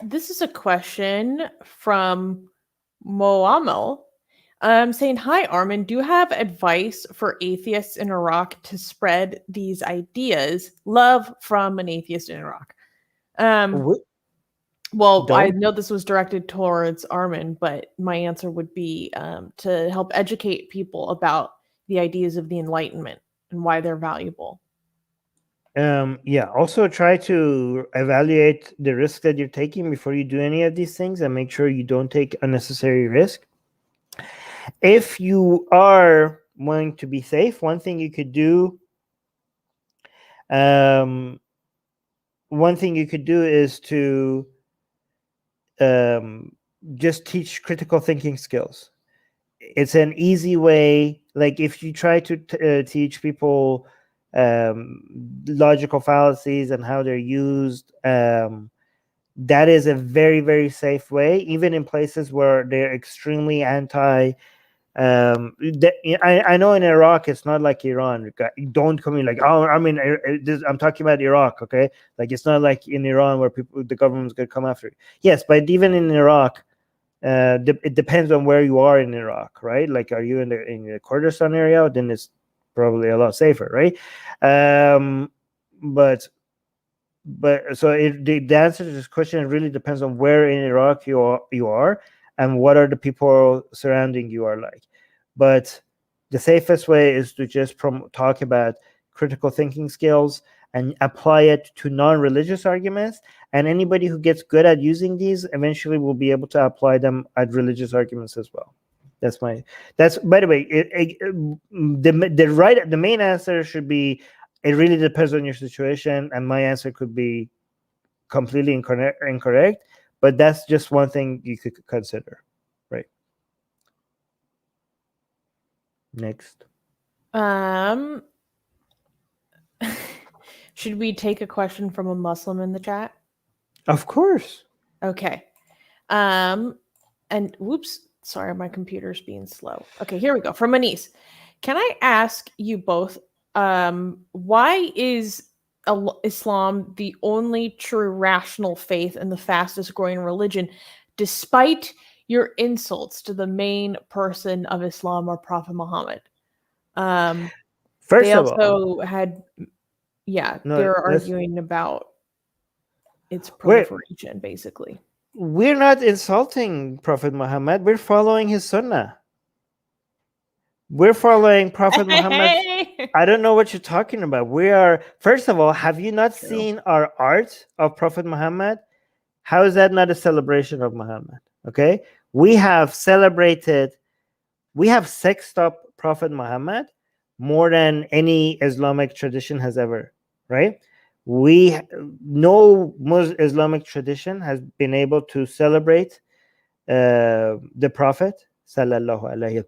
This is a question from Moamel. Saying, hi, Armin, do you have advice for atheists in Iraq to spread these ideas? Love from an atheist in Iraq. Well, I Don't. know this was directed towards Armin, but my answer would be to help educate people about the ideas of the Enlightenment and why they're valuable. Yeah, also try to evaluate the risk that you're taking before you do any of these things and make sure you don't take unnecessary risk. If you are wanting to be safe, one thing you could do is to just teach critical thinking skills. It's an easy way. Like if you try to teach people logical fallacies and how they're used, that is a very, very safe way, even in places where they're extremely anti. I know in Iraq it's not like Iran. Don't come in like, oh, I mean, I'm talking about Iraq, okay? Like it's not like in Iran where the government's gonna come after you. Yes, but even in Iraq, it depends on where you are in Iraq, right? Like, are you in the Kurdistan area? Then it's probably a lot safer, right? But so the answer to this question really depends on where in Iraq you are and what are the people surrounding you are like. But the safest way is to just talk about critical thinking skills and apply it to non-religious arguments. And anybody who gets good at using these eventually will be able to apply them at religious arguments as well. That's by the way, the main answer should be, it really depends on your situation, and my answer could be completely incorrect, but that's just one thing you could consider, right? Next. Should we take a question from a Muslim in the chat? Of course. Okay. And whoops, sorry, my computer's being slow. Okay, here we go. From Anis. Can I ask you both, why is Islam the only true rational faith and the fastest growing religion, despite your insults to the main person of Islam or Prophet Muhammad? First they of also all, had, no, they're arguing about its proliferation, basically. We're not insulting Prophet Muhammad. We're following his sunnah. We're following Prophet Muhammad. I don't know what you're talking about. We are, first of all, have you not seen our art of Prophet Muhammad? How is that not a celebration of Muhammad? Okay. We have sexed up Prophet Muhammad more than any Islamic tradition has ever, right? No Islamic tradition has been able to celebrate the Prophet sallallahu alaihi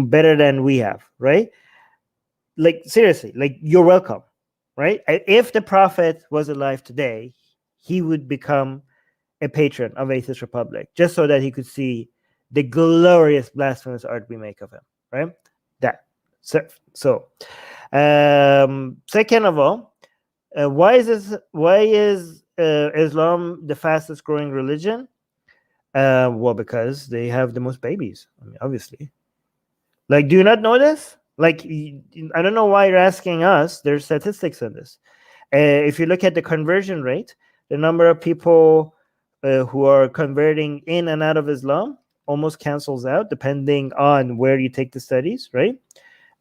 better than we have, right? Like seriously, like you're welcome, right? If the Prophet was alive today, he would become a patron of Atheist Republic just so that he could see the glorious blasphemous art we make of him, right? That so second of all, why is Islam the fastest growing religion? Well, because they have the most babies. I mean, obviously. Like, do you not know this? Like, I don't know why you're asking us. There's statistics on this. If you look at the conversion rate, the number of people who are converting in and out of Islam almost cancels out, depending on where you take the studies, right?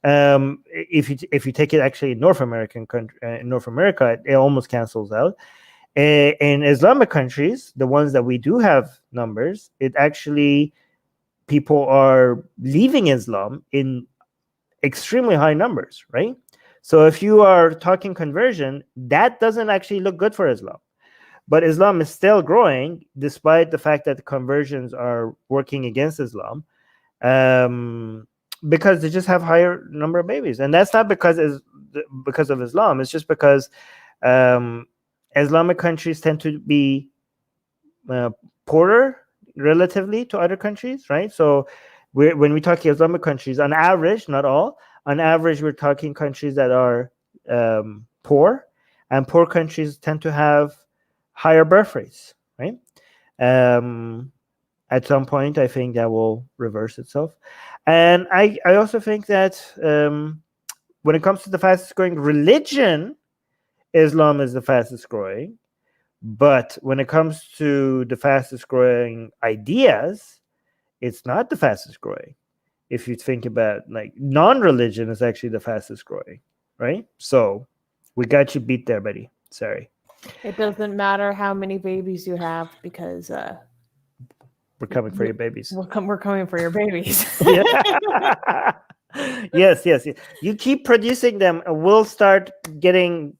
If you take it actually in North America, it almost cancels out. In Islamic countries, the ones that we do have numbers, it actually, people are leaving Islam in extremely high numbers, right? So if you are talking conversion, that doesn't actually look good for Islam. But Islam is still growing despite the fact that the conversions are working against Islam, because they just have higher number of babies. And that's not because of Islam. It's just because Islamic countries tend to be poorer relatively to other countries, right? So when we talk Islamic countries, on average, not all, on average, we're talking countries that are poor, and poor countries tend to have higher birth rates, right? At some point, I think that will reverse itself. And I also think that when it comes to the fastest growing religion, Islam is the fastest growing. But when it comes to the fastest growing ideas, it's not the fastest growing. If you think about like non-religion is actually the fastest growing, right? So we got you beat there, buddy. Sorry. It doesn't matter how many babies you have because we're coming for your babies. We're coming for your babies. Yes. You keep producing them, and we'll start getting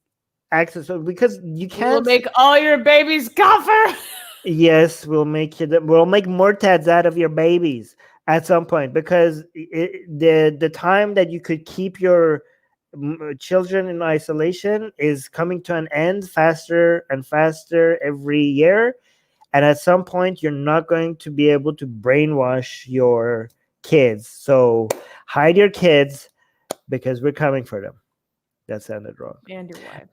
access because you can't. We'll make all your babies kafir. Yes, we'll make murtads out of your babies at some point, because the time that you could keep your children in isolation is coming to an end faster and faster every year, and at some point you're not going to be able to brainwash your kids. So hide your kids, because we're coming for them. That sounded wrong. And your wife.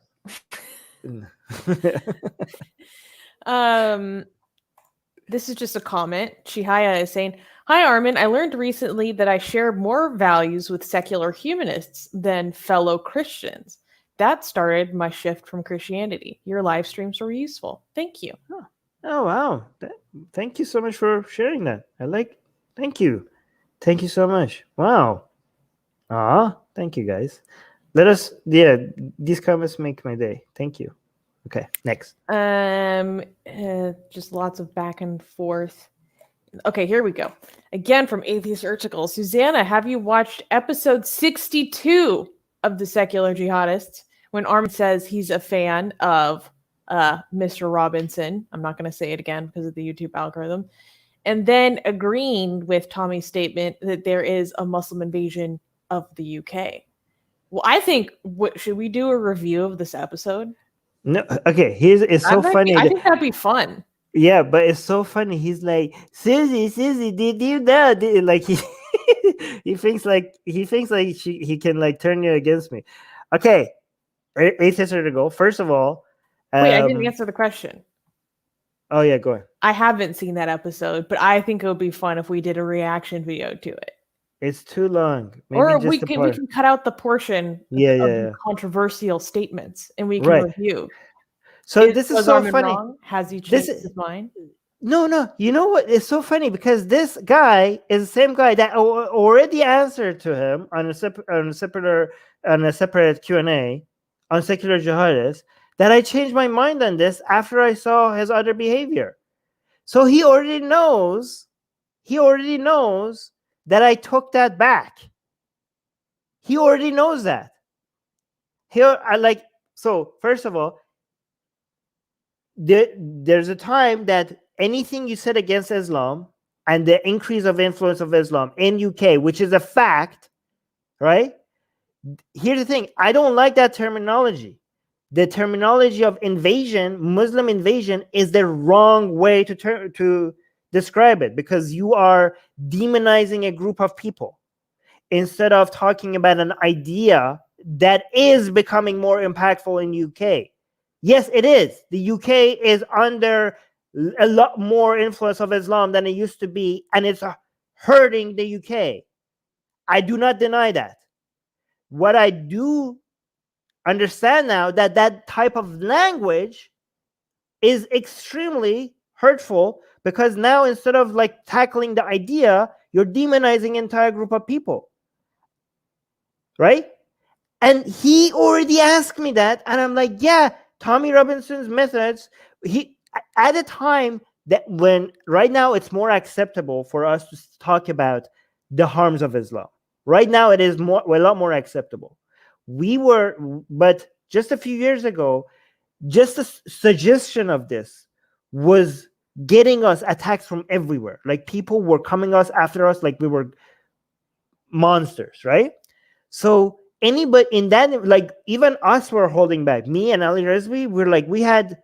This is just a comment. Chihaya is saying, "Hi Armin, I learned recently that I share more values with secular humanists than fellow Christians. That started my shift from Christianity. Your live streams were useful. Thank you." Oh wow. Thank you so much for sharing that. Thank you so much. Wow. Thank you guys. These comments make my day. Thank you. Okay, next. Just lots of back and forth. Okay, here we go. Again from Atheist Article. Susanna, have you watched episode 62 of The Secular Jihadists, when Armin says he's a fan of Mr. Robinson? I'm not going to say it again because of the YouTube algorithm. And then agreeing with Tommy's statement that there is a Muslim invasion of the UK. Well, I think, should we do a review of this episode? No, okay. It's so funny. I think that'd be fun. Yeah, but it's so funny. He's like, Susie, did you know? Like he thinks like he can like turn you against me. Okay, 8 seconds to go. First of all, wait, I didn't answer the question. Oh yeah, go ahead. I haven't seen that episode, but I think it would be fun if we did a reaction video to it. It's too long. Maybe or we can cut out the portion of controversial statements, and we can review. So this is so funny. Wrong? Has he changed his mind? No. You know what? It's so funny because this guy is the same guy that already answered to him on a separate Q&A on Secular Jihadists, that I changed my mind on this after I saw his other behavior. So he already knows that I took that back. He already knows that. So first of all, there's a time that anything you said against Islam and the increase of influence of Islam in UK, which is a fact, right? Here's the thing. I don't like that terminology. The terminology of invasion, Muslim invasion, is the wrong way to describe it, because you are demonizing a group of people instead of talking about an idea that is becoming more impactful in UK. Yes, it is. The UK is under a lot more influence of Islam than it used to be, and it's hurting the UK. I do not deny that. What I do understand now, that type of language is extremely hurtful, because now instead of like tackling the idea, you're demonizing an entire group of people, right? And he already asked me that, and I'm like, yeah, Tommy Robinson's methods. He at a time that when right now it's more acceptable for us to talk about the harms of Islam. Right now it is a lot more acceptable. But just a few years ago, just a suggestion of this was getting us attacks from everywhere. Like people were coming after us like we were monsters, right? So anybody in that, like even us were holding back. Me and Ali Rizvi, we had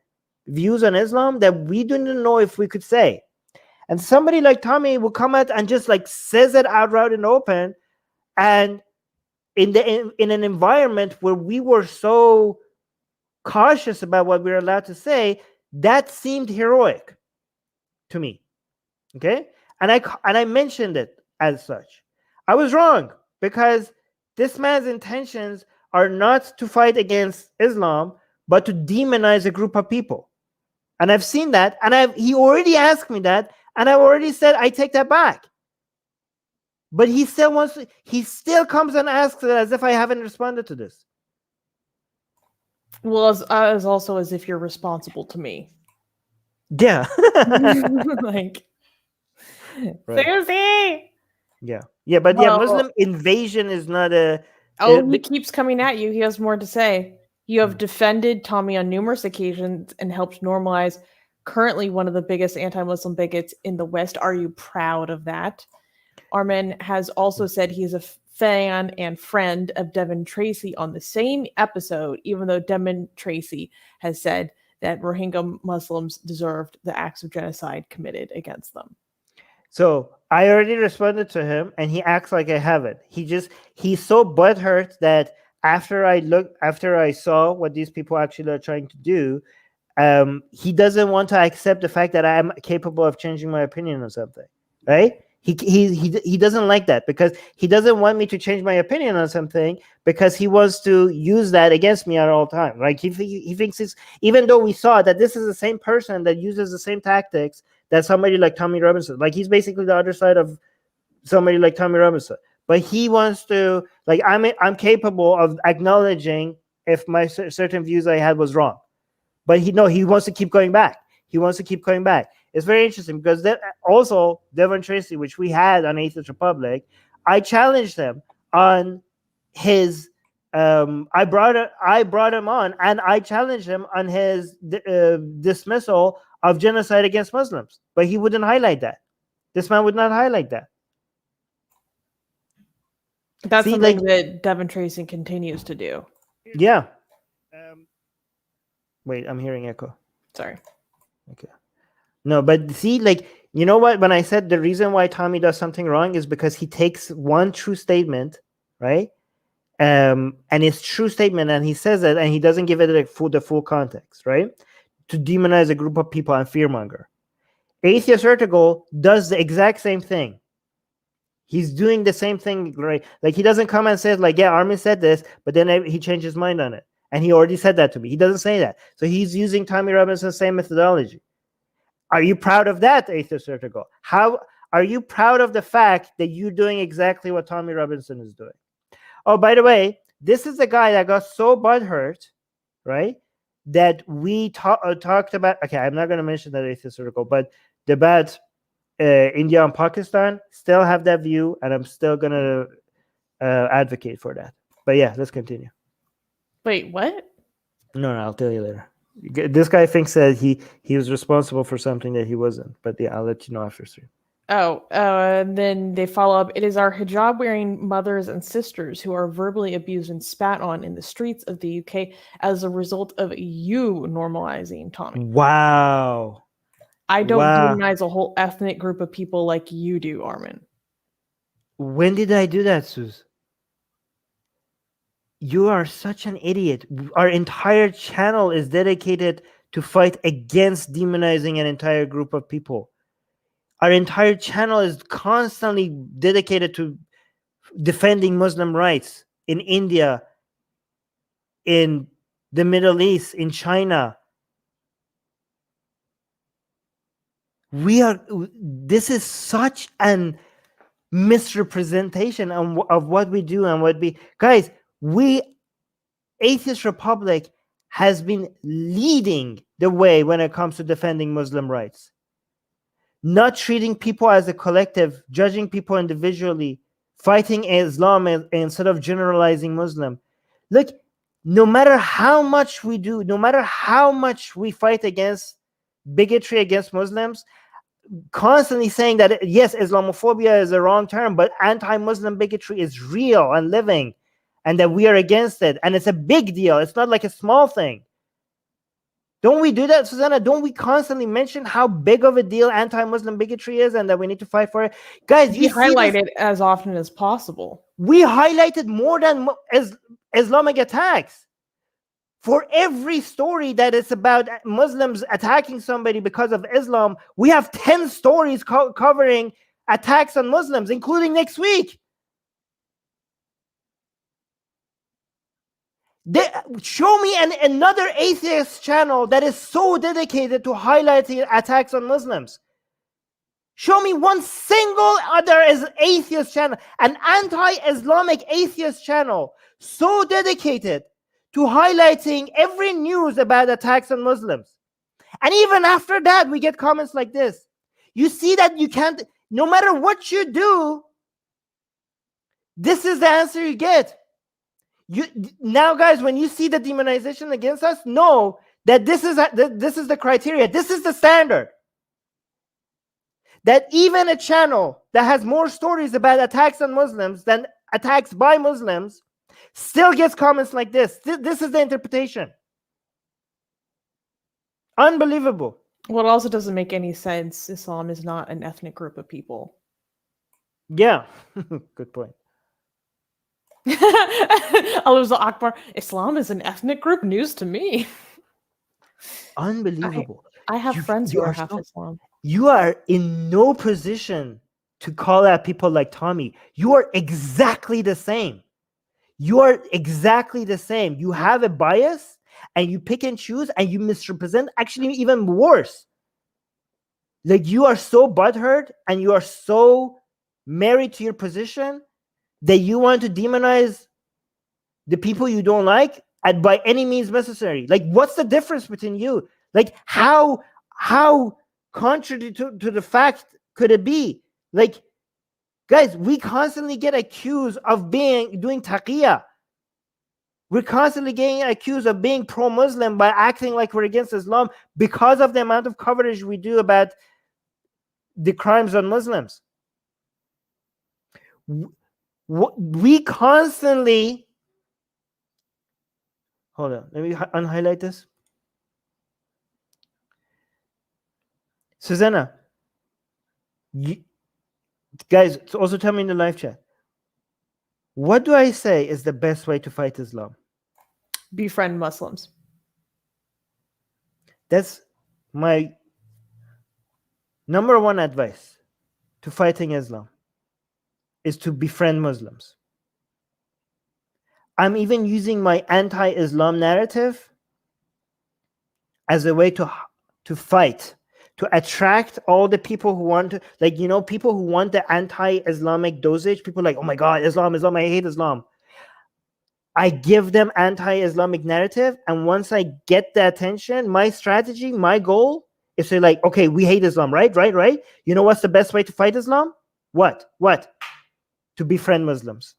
views on Islam that we didn't know if we could say. And somebody like Tommy will come out and just like says it outright and open, and in an environment where we were so cautious about what we were allowed to say, that seemed heroic to me. Okay, and I mentioned it as such. I was wrong, because this man's intentions are not to fight against Islam, but to demonize a group of people. And I've seen that, and he already asked me that, and I've already said I take that back. But he still comes and asks it as if I haven't responded to this. Well, as also as if you're responsible to me. Yeah. Like, Right. Susie! Yeah. Yeah, but Well, Muslim invasion is not a... he keeps coming at you. He has more to say. You have defended Tommy on numerous occasions and helped normalize currently one of the biggest anti-Muslim bigots in the West. Are you proud of that? Armin has also said he is a fan and friend of Devin Tracy on the same episode, even though Devin Tracy has said that Rohingya Muslims deserved the acts of genocide committed against them. So I already responded to him, and he acts like I haven't. He's so butthurt that after I saw what these people actually are trying to do, he doesn't want to accept the fact that I am capable of changing my opinion on something, right? He doesn't like that, because he doesn't want me to change my opinion on something, because he wants to use that against me at all time. Like he thinks it's, even though we saw that this is the same person that uses the same tactics that somebody like Tommy Robinson, like he's basically the other side of somebody like Tommy Robinson. But he wants to, like, I'm capable of acknowledging if my certain views I had was wrong. But he wants to keep going back. He wants to keep going back. It's very interesting, because also Devon Tracy, which we had on Atheist Republic, I challenged him on his. I brought him on, and I challenged him on his dismissal of genocide against Muslims, but he wouldn't highlight that. This man would not highlight that. That's something that Devin Tracy continues to do. Yeah. Wait, I'm hearing echo. Sorry. Okay. No, but see, like, you know what? When I said the reason why Tommy does something wrong is because he takes one true statement, right? And it's true statement, and he says it, and he doesn't give it the full context, right? To demonize a group of people and fearmonger. Atheist Article does the exact same thing. He's doing the same thing, right? Like, he doesn't come and say, like, yeah, Armin said this, but then he changed his mind on it. And he already said that to me. He doesn't say that. So he's using Tommy Robinson's same methodology. Are you proud of that, Atheist Article? How are you proud of the fact that you're doing exactly what Tommy Robinson is doing? Oh, by the way, this is the guy that got so butthurt, right, that we talked about. Okay, I'm not going to mention that Atheist Article, but the bad India and Pakistan still have that view, and I'm still going to advocate for that. But yeah, let's continue. Wait, what? No, I'll tell you later. This guy thinks that he was responsible for something that he wasn't. But yeah, I'll let you know after stream. And then they follow up. It is our hijab-wearing mothers and sisters who are verbally abused and spat on in the streets of the UK as a result of you normalizing Tommy. Wow. I don't demonize a whole ethnic group of people like you do, Armin. When did I do that, Suze? You are such an idiot. Our entire channel is dedicated to fight against demonizing an entire group of people. Our entire channel is constantly dedicated to defending Muslim rights in India, in the Middle East, in China. This is such an misrepresentation of what we do and what we... Guys, Atheist Republic has been leading the way when it comes to defending Muslim rights. Not treating people as a collective, judging people individually, fighting Islam instead of generalizing Muslim. Look, no matter how much we do, no matter how much we fight against bigotry against Muslims, constantly saying that, yes, Islamophobia is a wrong term, but anti-Muslim bigotry is real and living, and that we are against it. And it's a big deal. It's not like a small thing. Don't we do that, Susanna? Don't we constantly mention how big of a deal anti-Muslim bigotry is and that we need to fight for it? Guys, We you see highlight this? it as often as possible. We highlighted more than Islamic attacks. For every story that is about Muslims attacking somebody because of Islam, we have 10 stories covering attacks on Muslims, including next week. Show me another atheist channel that is so dedicated to highlighting attacks on Muslims. Show me one single other atheist channel, an anti-Islamic atheist channel, so dedicated to highlighting every news about attacks on Muslims. And even after that, we get comments like this. You see that you can't, no matter what you do, this is the answer you get. Now, guys, when you see the demonization against us, know that this is the criteria. This is the standard. That even a channel that has more stories about attacks on Muslims than attacks by Muslims still gets comments like this. This is the interpretation. Unbelievable. Well, it also doesn't make any sense. Islam is not an ethnic group of people. Yeah, good point. Allahu Akbar. Islam is an ethnic group. News to me. Unbelievable. I have friends who are half Islam. You are in no position to call out people like Tommy. You are exactly the same. You are exactly the same. You have a bias and you pick and choose and you misrepresent. Actually, even worse. Like, you are so butthurt and you are so married to your position that you want to demonize the people you don't like and by any means necessary. Like, what's the difference between you? Like, how contrary to the fact could it be? Like, guys, we constantly get accused of doing taqiyya. We're constantly getting accused of being pro-Muslim by acting like we're against Islam because of the amount of coverage we do about the crimes on Muslims. We constantly, hold on, let me unhighlight this. Susanna, guys, also tell me in the live chat, what do I say is the best way to fight Islam? Befriend Muslims. That's my number one advice to fighting Islam, is to befriend Muslims. I'm even using my anti-Islam narrative as a way to fight, to attract all the people who want to, like, people who want the anti-Islamic dosage. People like, oh my God, Islam, I hate Islam. I give them anti-Islamic narrative. And once I get the attention, my strategy, my goal is to, like, okay, we hate Islam, right? You know what's the best way to fight Islam? What? To befriend Muslims.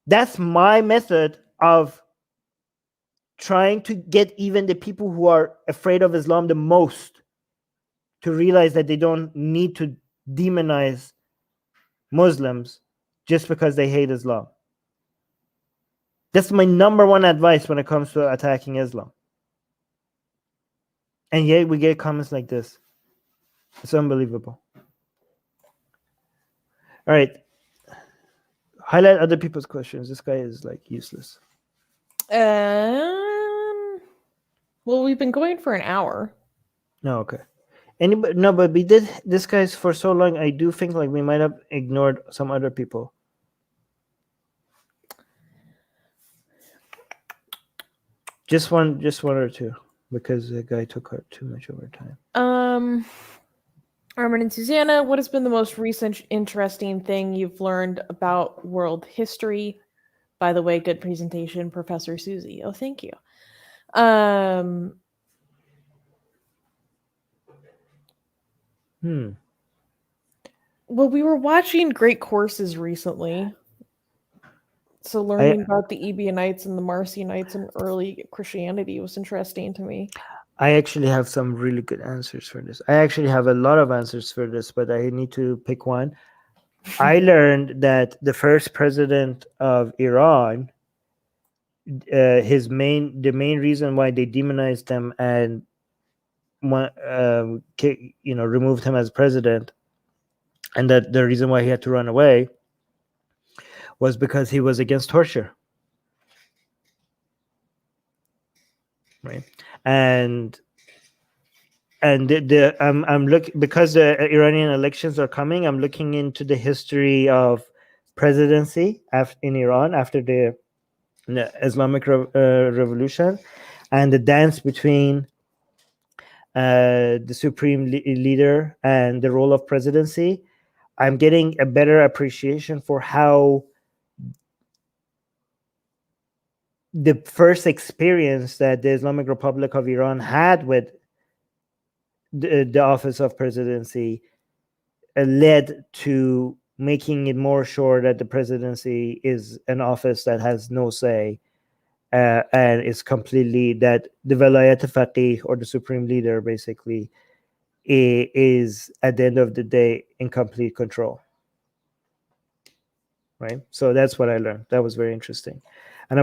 That's my method of trying to get even the people who are afraid of Islam the most to realize that they don't need to demonize Muslims just because they hate Islam. That's my number one advice when it comes to attacking Islam. And yet we get comments like this. It's unbelievable. All right. Highlight other people's questions. This guy is like useless. Well, we've been going for an hour. No, okay. Anybody? No, but we did this guy's for so long. I do think like we might have ignored some other people. Just one or two, because the guy took too much of our time. Armin and Susanna, what has been the most recent interesting thing you've learned about world history? By the way, good presentation, Professor Susie. Oh, thank you. Well, we were watching Great Courses recently. So learning about the Ebionites and the Marcionites and early Christianity was interesting to me. I actually have some really good answers for this. I actually have a lot of answers for this, but I need to pick one. I learned that the first president of Iran the main reason why they demonized him and removed him as president, and that the reason why he had to run away was because he was against torture, right? And I'm looking, because the Iranian elections are coming. I'm looking into the history of presidency in Iran after the Islamic Revolution, and the dance between the supreme leader and the role of presidency. I'm getting a better appreciation for how the first experience that the Islamic Republic of Iran had with the office of presidency led to making it more sure that the presidency is an office that has no say, and is completely, that the Velayat Faqih, or the supreme leader, basically is at the end of the day in complete control, right? So that's what I learned. That was very interesting, and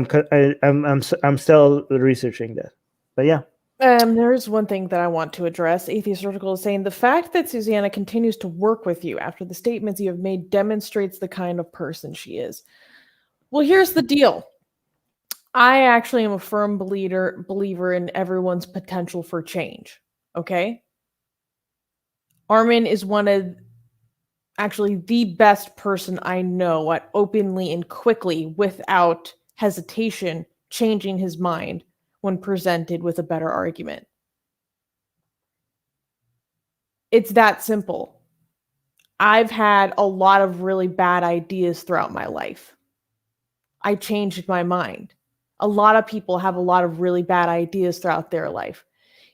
I'm still researching that, but yeah. There is one thing that I want to address. Atheist Article is saying the fact that Susanna continues to work with you after the statements you have made demonstrates the kind of person she is. Well, here's the deal. I actually am a firm believer in everyone's potential for change. Okay? Armin is actually the best person I know at openly and quickly, without hesitation, changing his mind when presented with a better argument. It's that simple. I've had a lot of really bad ideas throughout my life. I changed my mind. A lot of people have a lot of really bad ideas throughout their life.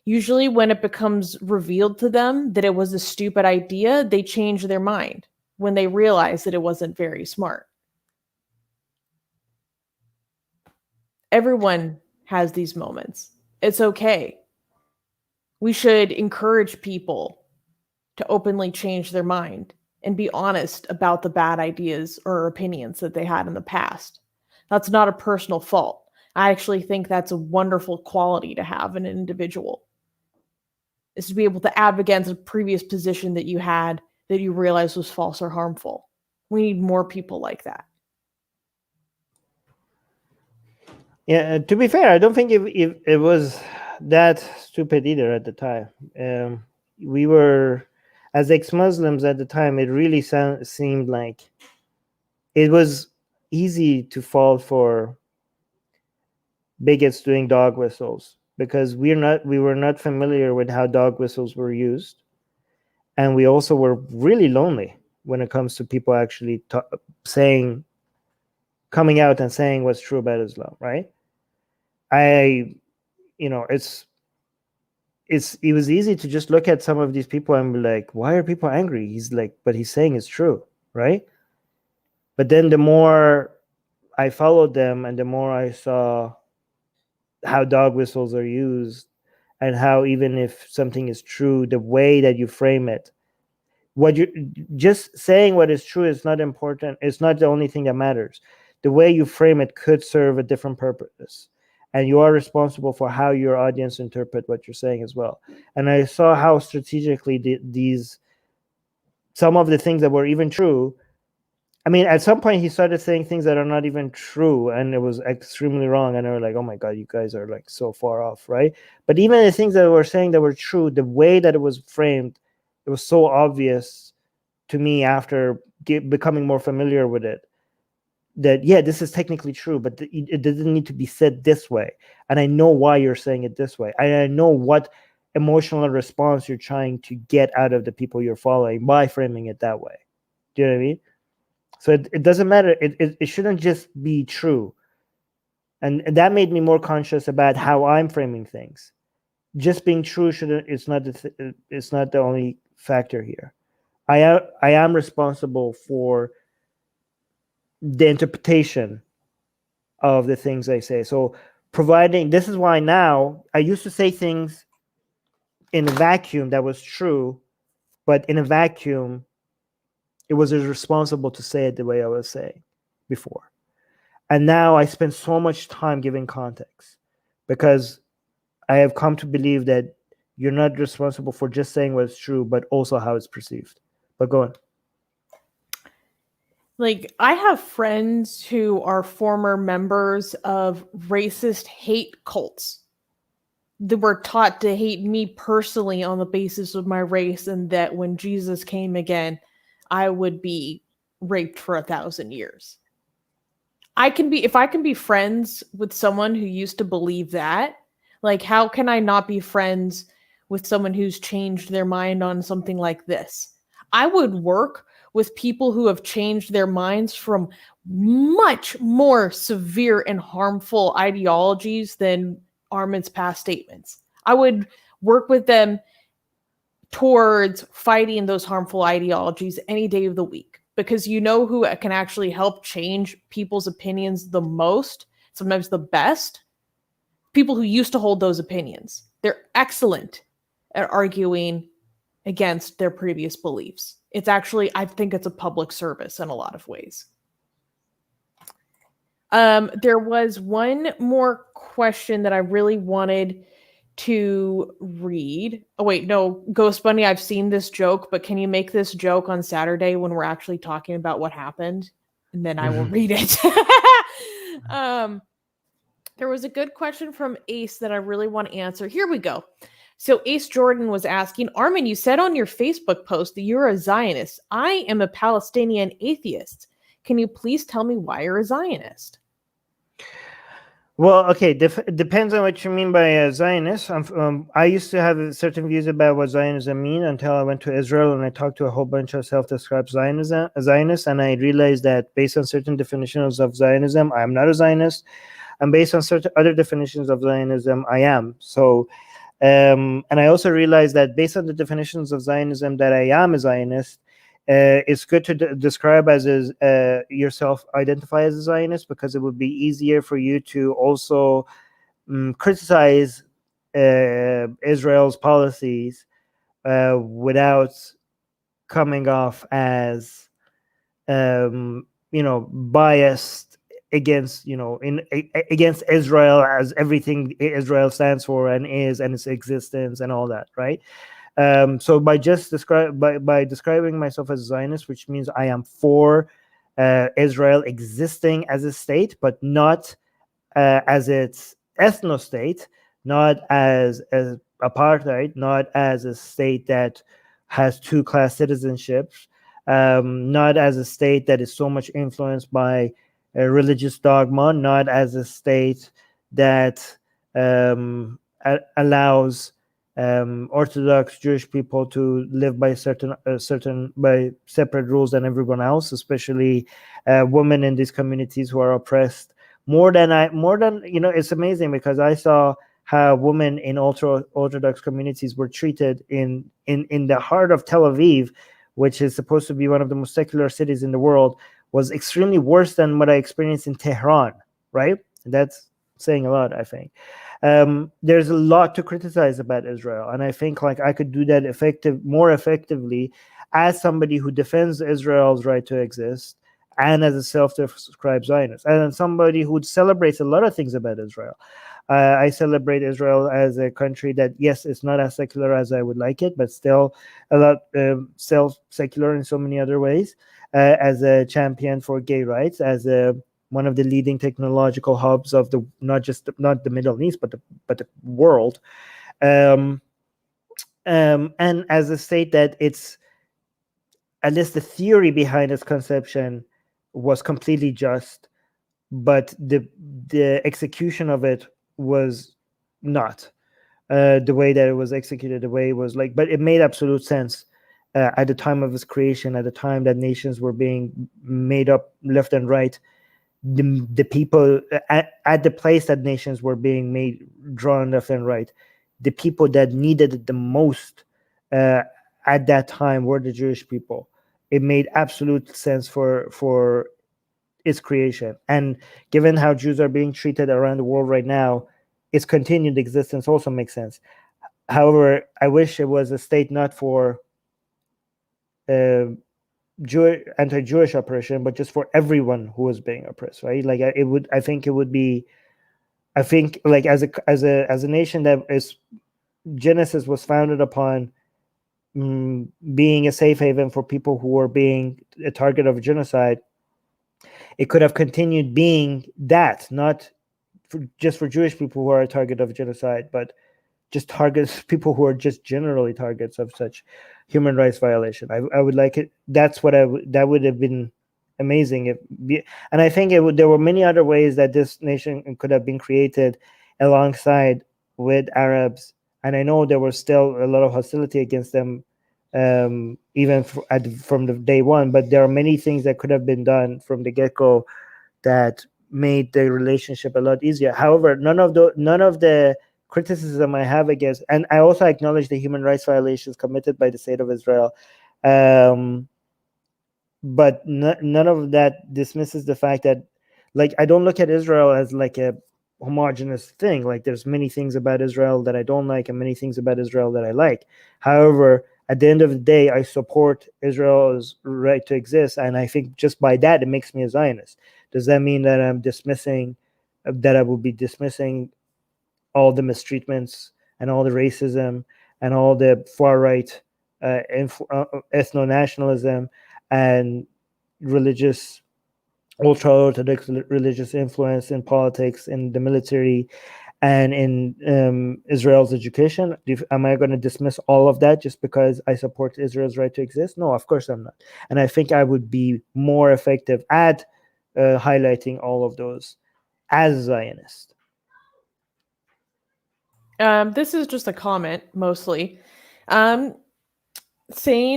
Usually when it becomes revealed to them that it was a stupid idea, they change their mind when they realize that it wasn't very smart. Everyone has these moments. It's okay. We should encourage people to openly change their mind and be honest about the bad ideas or opinions that they had in the past. That's not a personal fault. I actually think that's a wonderful quality to have in an individual, is to be able to advocate against a previous position that you had that you realized was false or harmful. We need more people like that. Yeah, to be fair, I don't think it was that stupid either at the time. We were, as ex-Muslims at the time, it really seemed like it was easy to fall for bigots doing dog whistles, because we were not familiar with how dog whistles were used, and we also were really lonely when it comes to people actually coming out and saying what's true about Islam, right? It was easy to just look at some of these people and be like, why are people angry? He's like, but he's saying it's true, right? But then the more I followed them and the more I saw how dog whistles are used, and how even if something is true, the way that you frame it, what you just saying what is true is not important. It's not the only thing that matters. The way you frame it could serve a different purpose, and you are responsible for how your audience interpret what you're saying as well. And I saw how strategically some of the things that were even true. I mean, at some point he started saying things that are not even true, and it was extremely wrong. And I was like, oh my God, you guys are like so far off, right? But even the things that were saying that were true, the way that it was framed, it was so obvious to me after becoming more familiar with it, that, yeah, this is technically true, but it doesn't need to be said this way. And I know why you're saying it this way. I know what emotional response you're trying to get out of the people you're following by framing it that way. Do you know what I mean? So it doesn't matter. It shouldn't just be true. And that made me more conscious about how I'm framing things. Just being true it's not the only factor here. I am responsible for the interpretation of the things I say. So this is why now I used to say things in a vacuum that was true, but in a vacuum, it was irresponsible to say it the way I was saying before. And now I spend so much time giving context because I have come to believe that you're not responsible for just saying what's true, but also how it's perceived. But go on. Like, I have friends who are former members of racist hate cults that were taught to hate me personally on the basis of my race, and that when Jesus came again, I would be raped for 1,000 years. If I can be friends with someone who used to believe that, like, how can I not be friends with someone who's changed their mind on something like this? I would work with people who have changed their minds from much more severe and harmful ideologies than Armin's past statements. I would work with them towards fighting those harmful ideologies any day of the week, because you know who can actually help change people's opinions the most, sometimes the best? People who used to hold those opinions. They're excellent at arguing against their previous beliefs. It's actually, I think it's a public service in a lot of ways. There was one more question that I really wanted to read. Oh, wait, no, Ghost Bunny, I've seen this joke, but can you make this joke on Saturday when we're actually talking about what happened? And then I will read it. There was a good question from Ace that I really want to answer. Here we go. So Ace Jordan was asking, Armin, you said on your Facebook post that you're a Zionist. I am a Palestinian atheist. Can you please tell me why you're a Zionist? Well, okay, depends on what you mean by a Zionist. I used to have certain views about what Zionism mean until I went to Israel and I talked to a whole bunch of self-described Zionists, and I realized that based on certain definitions of Zionism, I am not a Zionist, and based on certain other definitions of Zionism, I am. So, and I also realized that based on the definitions of Zionism, that I am a Zionist. It's good to describe as yourself identify as a Zionist, because it would be easier for you to also criticize Israel's policies without coming off as biased against against Israel, as everything Israel stands for and is, and its existence and all that, right? So by describing myself as a Zionist, which means I am for Israel existing as a state, but not as its ethno state, not as apartheid, not as a state that has two-class citizenships, not as a state that is so much influenced by religious dogma, not as a state that allows Orthodox Jewish people to live by by separate rules than everyone else, especially women in these communities who are oppressed more than it's amazing, because I saw how women in ultra-Orthodox communities were treated in the heart of Tel Aviv, which is supposed to be one of the most secular cities in the world, was extremely worse than what I experienced in Tehran, right? That's saying a lot, I think. There's a lot to criticize about Israel, and I think I could do that more effectively as somebody who defends Israel's right to exist, and as a self-described Zionist, and somebody who celebrates a lot of things about Israel. I celebrate Israel as a country that, yes, it's not as secular as I would like it, but still a lot self-secular in so many other ways. As a champion for gay rights, as one of the leading technological hubs of not the Middle East, but the world, and as a state that it's, at least the theory behind its conception was completely just, but the execution of it was not the way that it was executed. The way it was but it made absolute sense at the time of its creation, at the time that nations were being made up left and right. The people at the place that nations were being drawn left and right, the people that needed it the most at that time were the Jewish people. It made absolute sense for its creation, and given how Jews are being treated around the world right now, its continued existence also makes sense. However, I wish it was a state not for anti-Jewish oppression, but just for everyone who was being oppressed, right? Like I think it would be, I think like as a nation that is Genesis was founded upon being a safe haven for people who were being a target of genocide, it could have continued being that, not just for Jewish people who are a target of genocide, but just targets people who are just generally targets of such human rights violation. I would like it. That's what that would have been amazing. And I think there were many other ways that this nation could have been created alongside with Arabs. And I know there was still a lot of hostility against them, even from the day one. But there are many things that could have been done from the get-go that made the relationship a lot easier. However, none of the criticism I have against, and I also acknowledge the human rights violations committed by the state of Israel, but none of that dismisses the fact that, like, I don't look at Israel as like a homogenous thing. Like, there's many things about Israel that I don't like and many things about Israel that I like. However, at the end of the day, I support Israel's right to exist, and I think just by that it makes me a Zionist. Does that mean that I will be dismissing all the mistreatments and all the racism and all the far right ethno-nationalism and religious, ultra-orthodox religious influence in politics, in the military, and in Israel's education? Am I going to dismiss all of that just because I support Israel's right to exist? No, of course I'm not. And I think I would be more effective at highlighting all of those as Zionist. This is just a comment, mostly. Saying,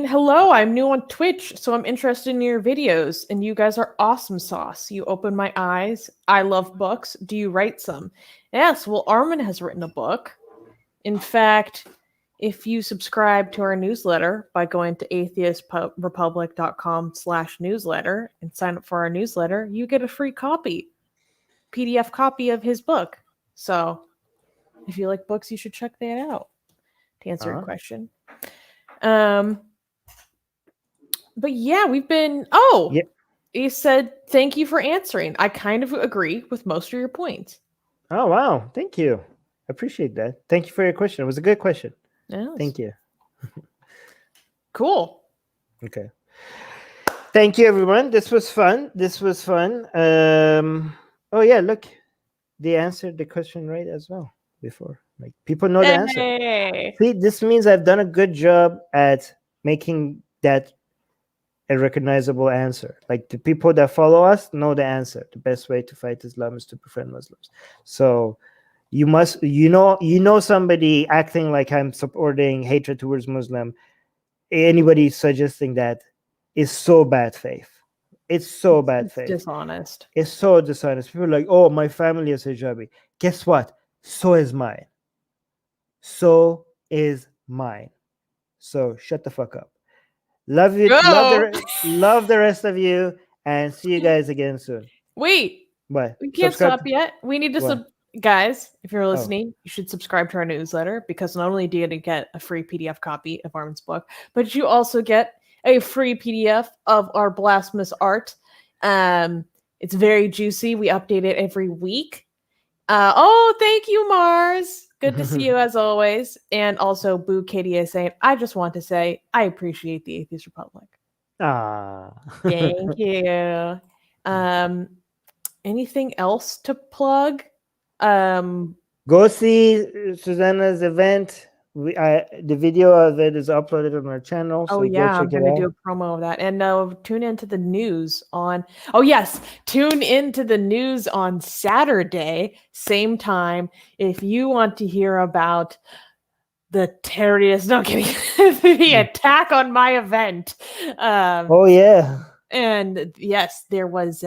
hello, I'm new on Twitch, so I'm interested in your videos, and you guys are awesome sauce. You open my eyes. I love books. Do you write some? Yes, well, Armin has written a book. In fact, if you subscribe to our newsletter by going to atheistrepublic.com/newsletter and sign up for our newsletter, you get a free PDF copy of his book. So if you like books, you should check that out, to answer your question. But yeah, we've been, he said, thank you for answering. I kind of agree with most of your points. Oh, wow. Thank you. I appreciate that. Thank you for your question. It was a good question. Yes. Thank you. Cool. Okay. Thank you, everyone. This was fun. Oh yeah, look, they answered the question right as well before. Like, people know the answer. See, this means I've done a good job at making that a recognizable answer. Like, the people that follow us know the answer. The best way to fight Islam is to befriend Muslims. So you must, somebody acting like I'm supporting hatred towards Muslim. Anybody suggesting that is so bad faith. It's so bad faith. Dishonest. It's so dishonest. People are like, oh, my family is hijabi. Guess what? So is mine. So is mine. So shut the fuck up. Love you. Love the rest of you, and see you guys again soon. Wait. What? We can't stop yet. We need to guys, if you're listening, you should subscribe to our newsletter, because not only do you get a free PDF copy of Armin's book, but you also get a free PDF of our blasphemous art. It's very juicy. We update it every week. Thank you, Mars. Good to see you as always. And also, Boo Katie is saying, I just want to say I appreciate the Atheist Republic. Thank you. Anything else to plug? Go see Susanna's event. The video of it is uploaded on our channel. So I'm going to do a promo of that. And tune into the news on... tune into the news on Saturday, same time, if you want to hear about the terrorist... No, kidding. The attack on my event. And yes, there was...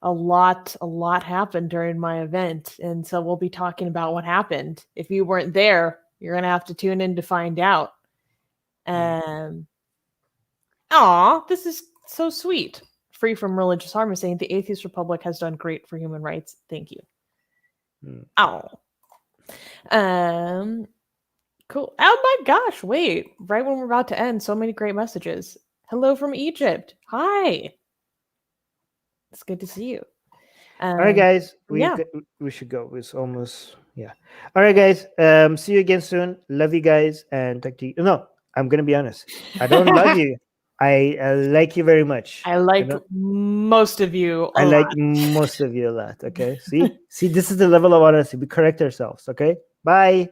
a lot happened during my event, and so we'll be talking about what happened. If you weren't there, you're gonna have to tune in to find out. This is so sweet. Free from religious harm is saying the Atheist Republic has done great for human rights. Thank you. Cool. Oh my gosh, wait. Right when we're about to end, so many great messages. Hello from Egypt. Hi. It's good to see you. All right, guys, yeah. we should go. It's almost All right, guys. See you again soon. Love you guys, and talk to you. No, I'm gonna be honest. I don't love you. I like you very much. I like most of you a I lot. like most of you a lot. Okay. See, this is the level of honesty. We correct ourselves. Okay. Bye.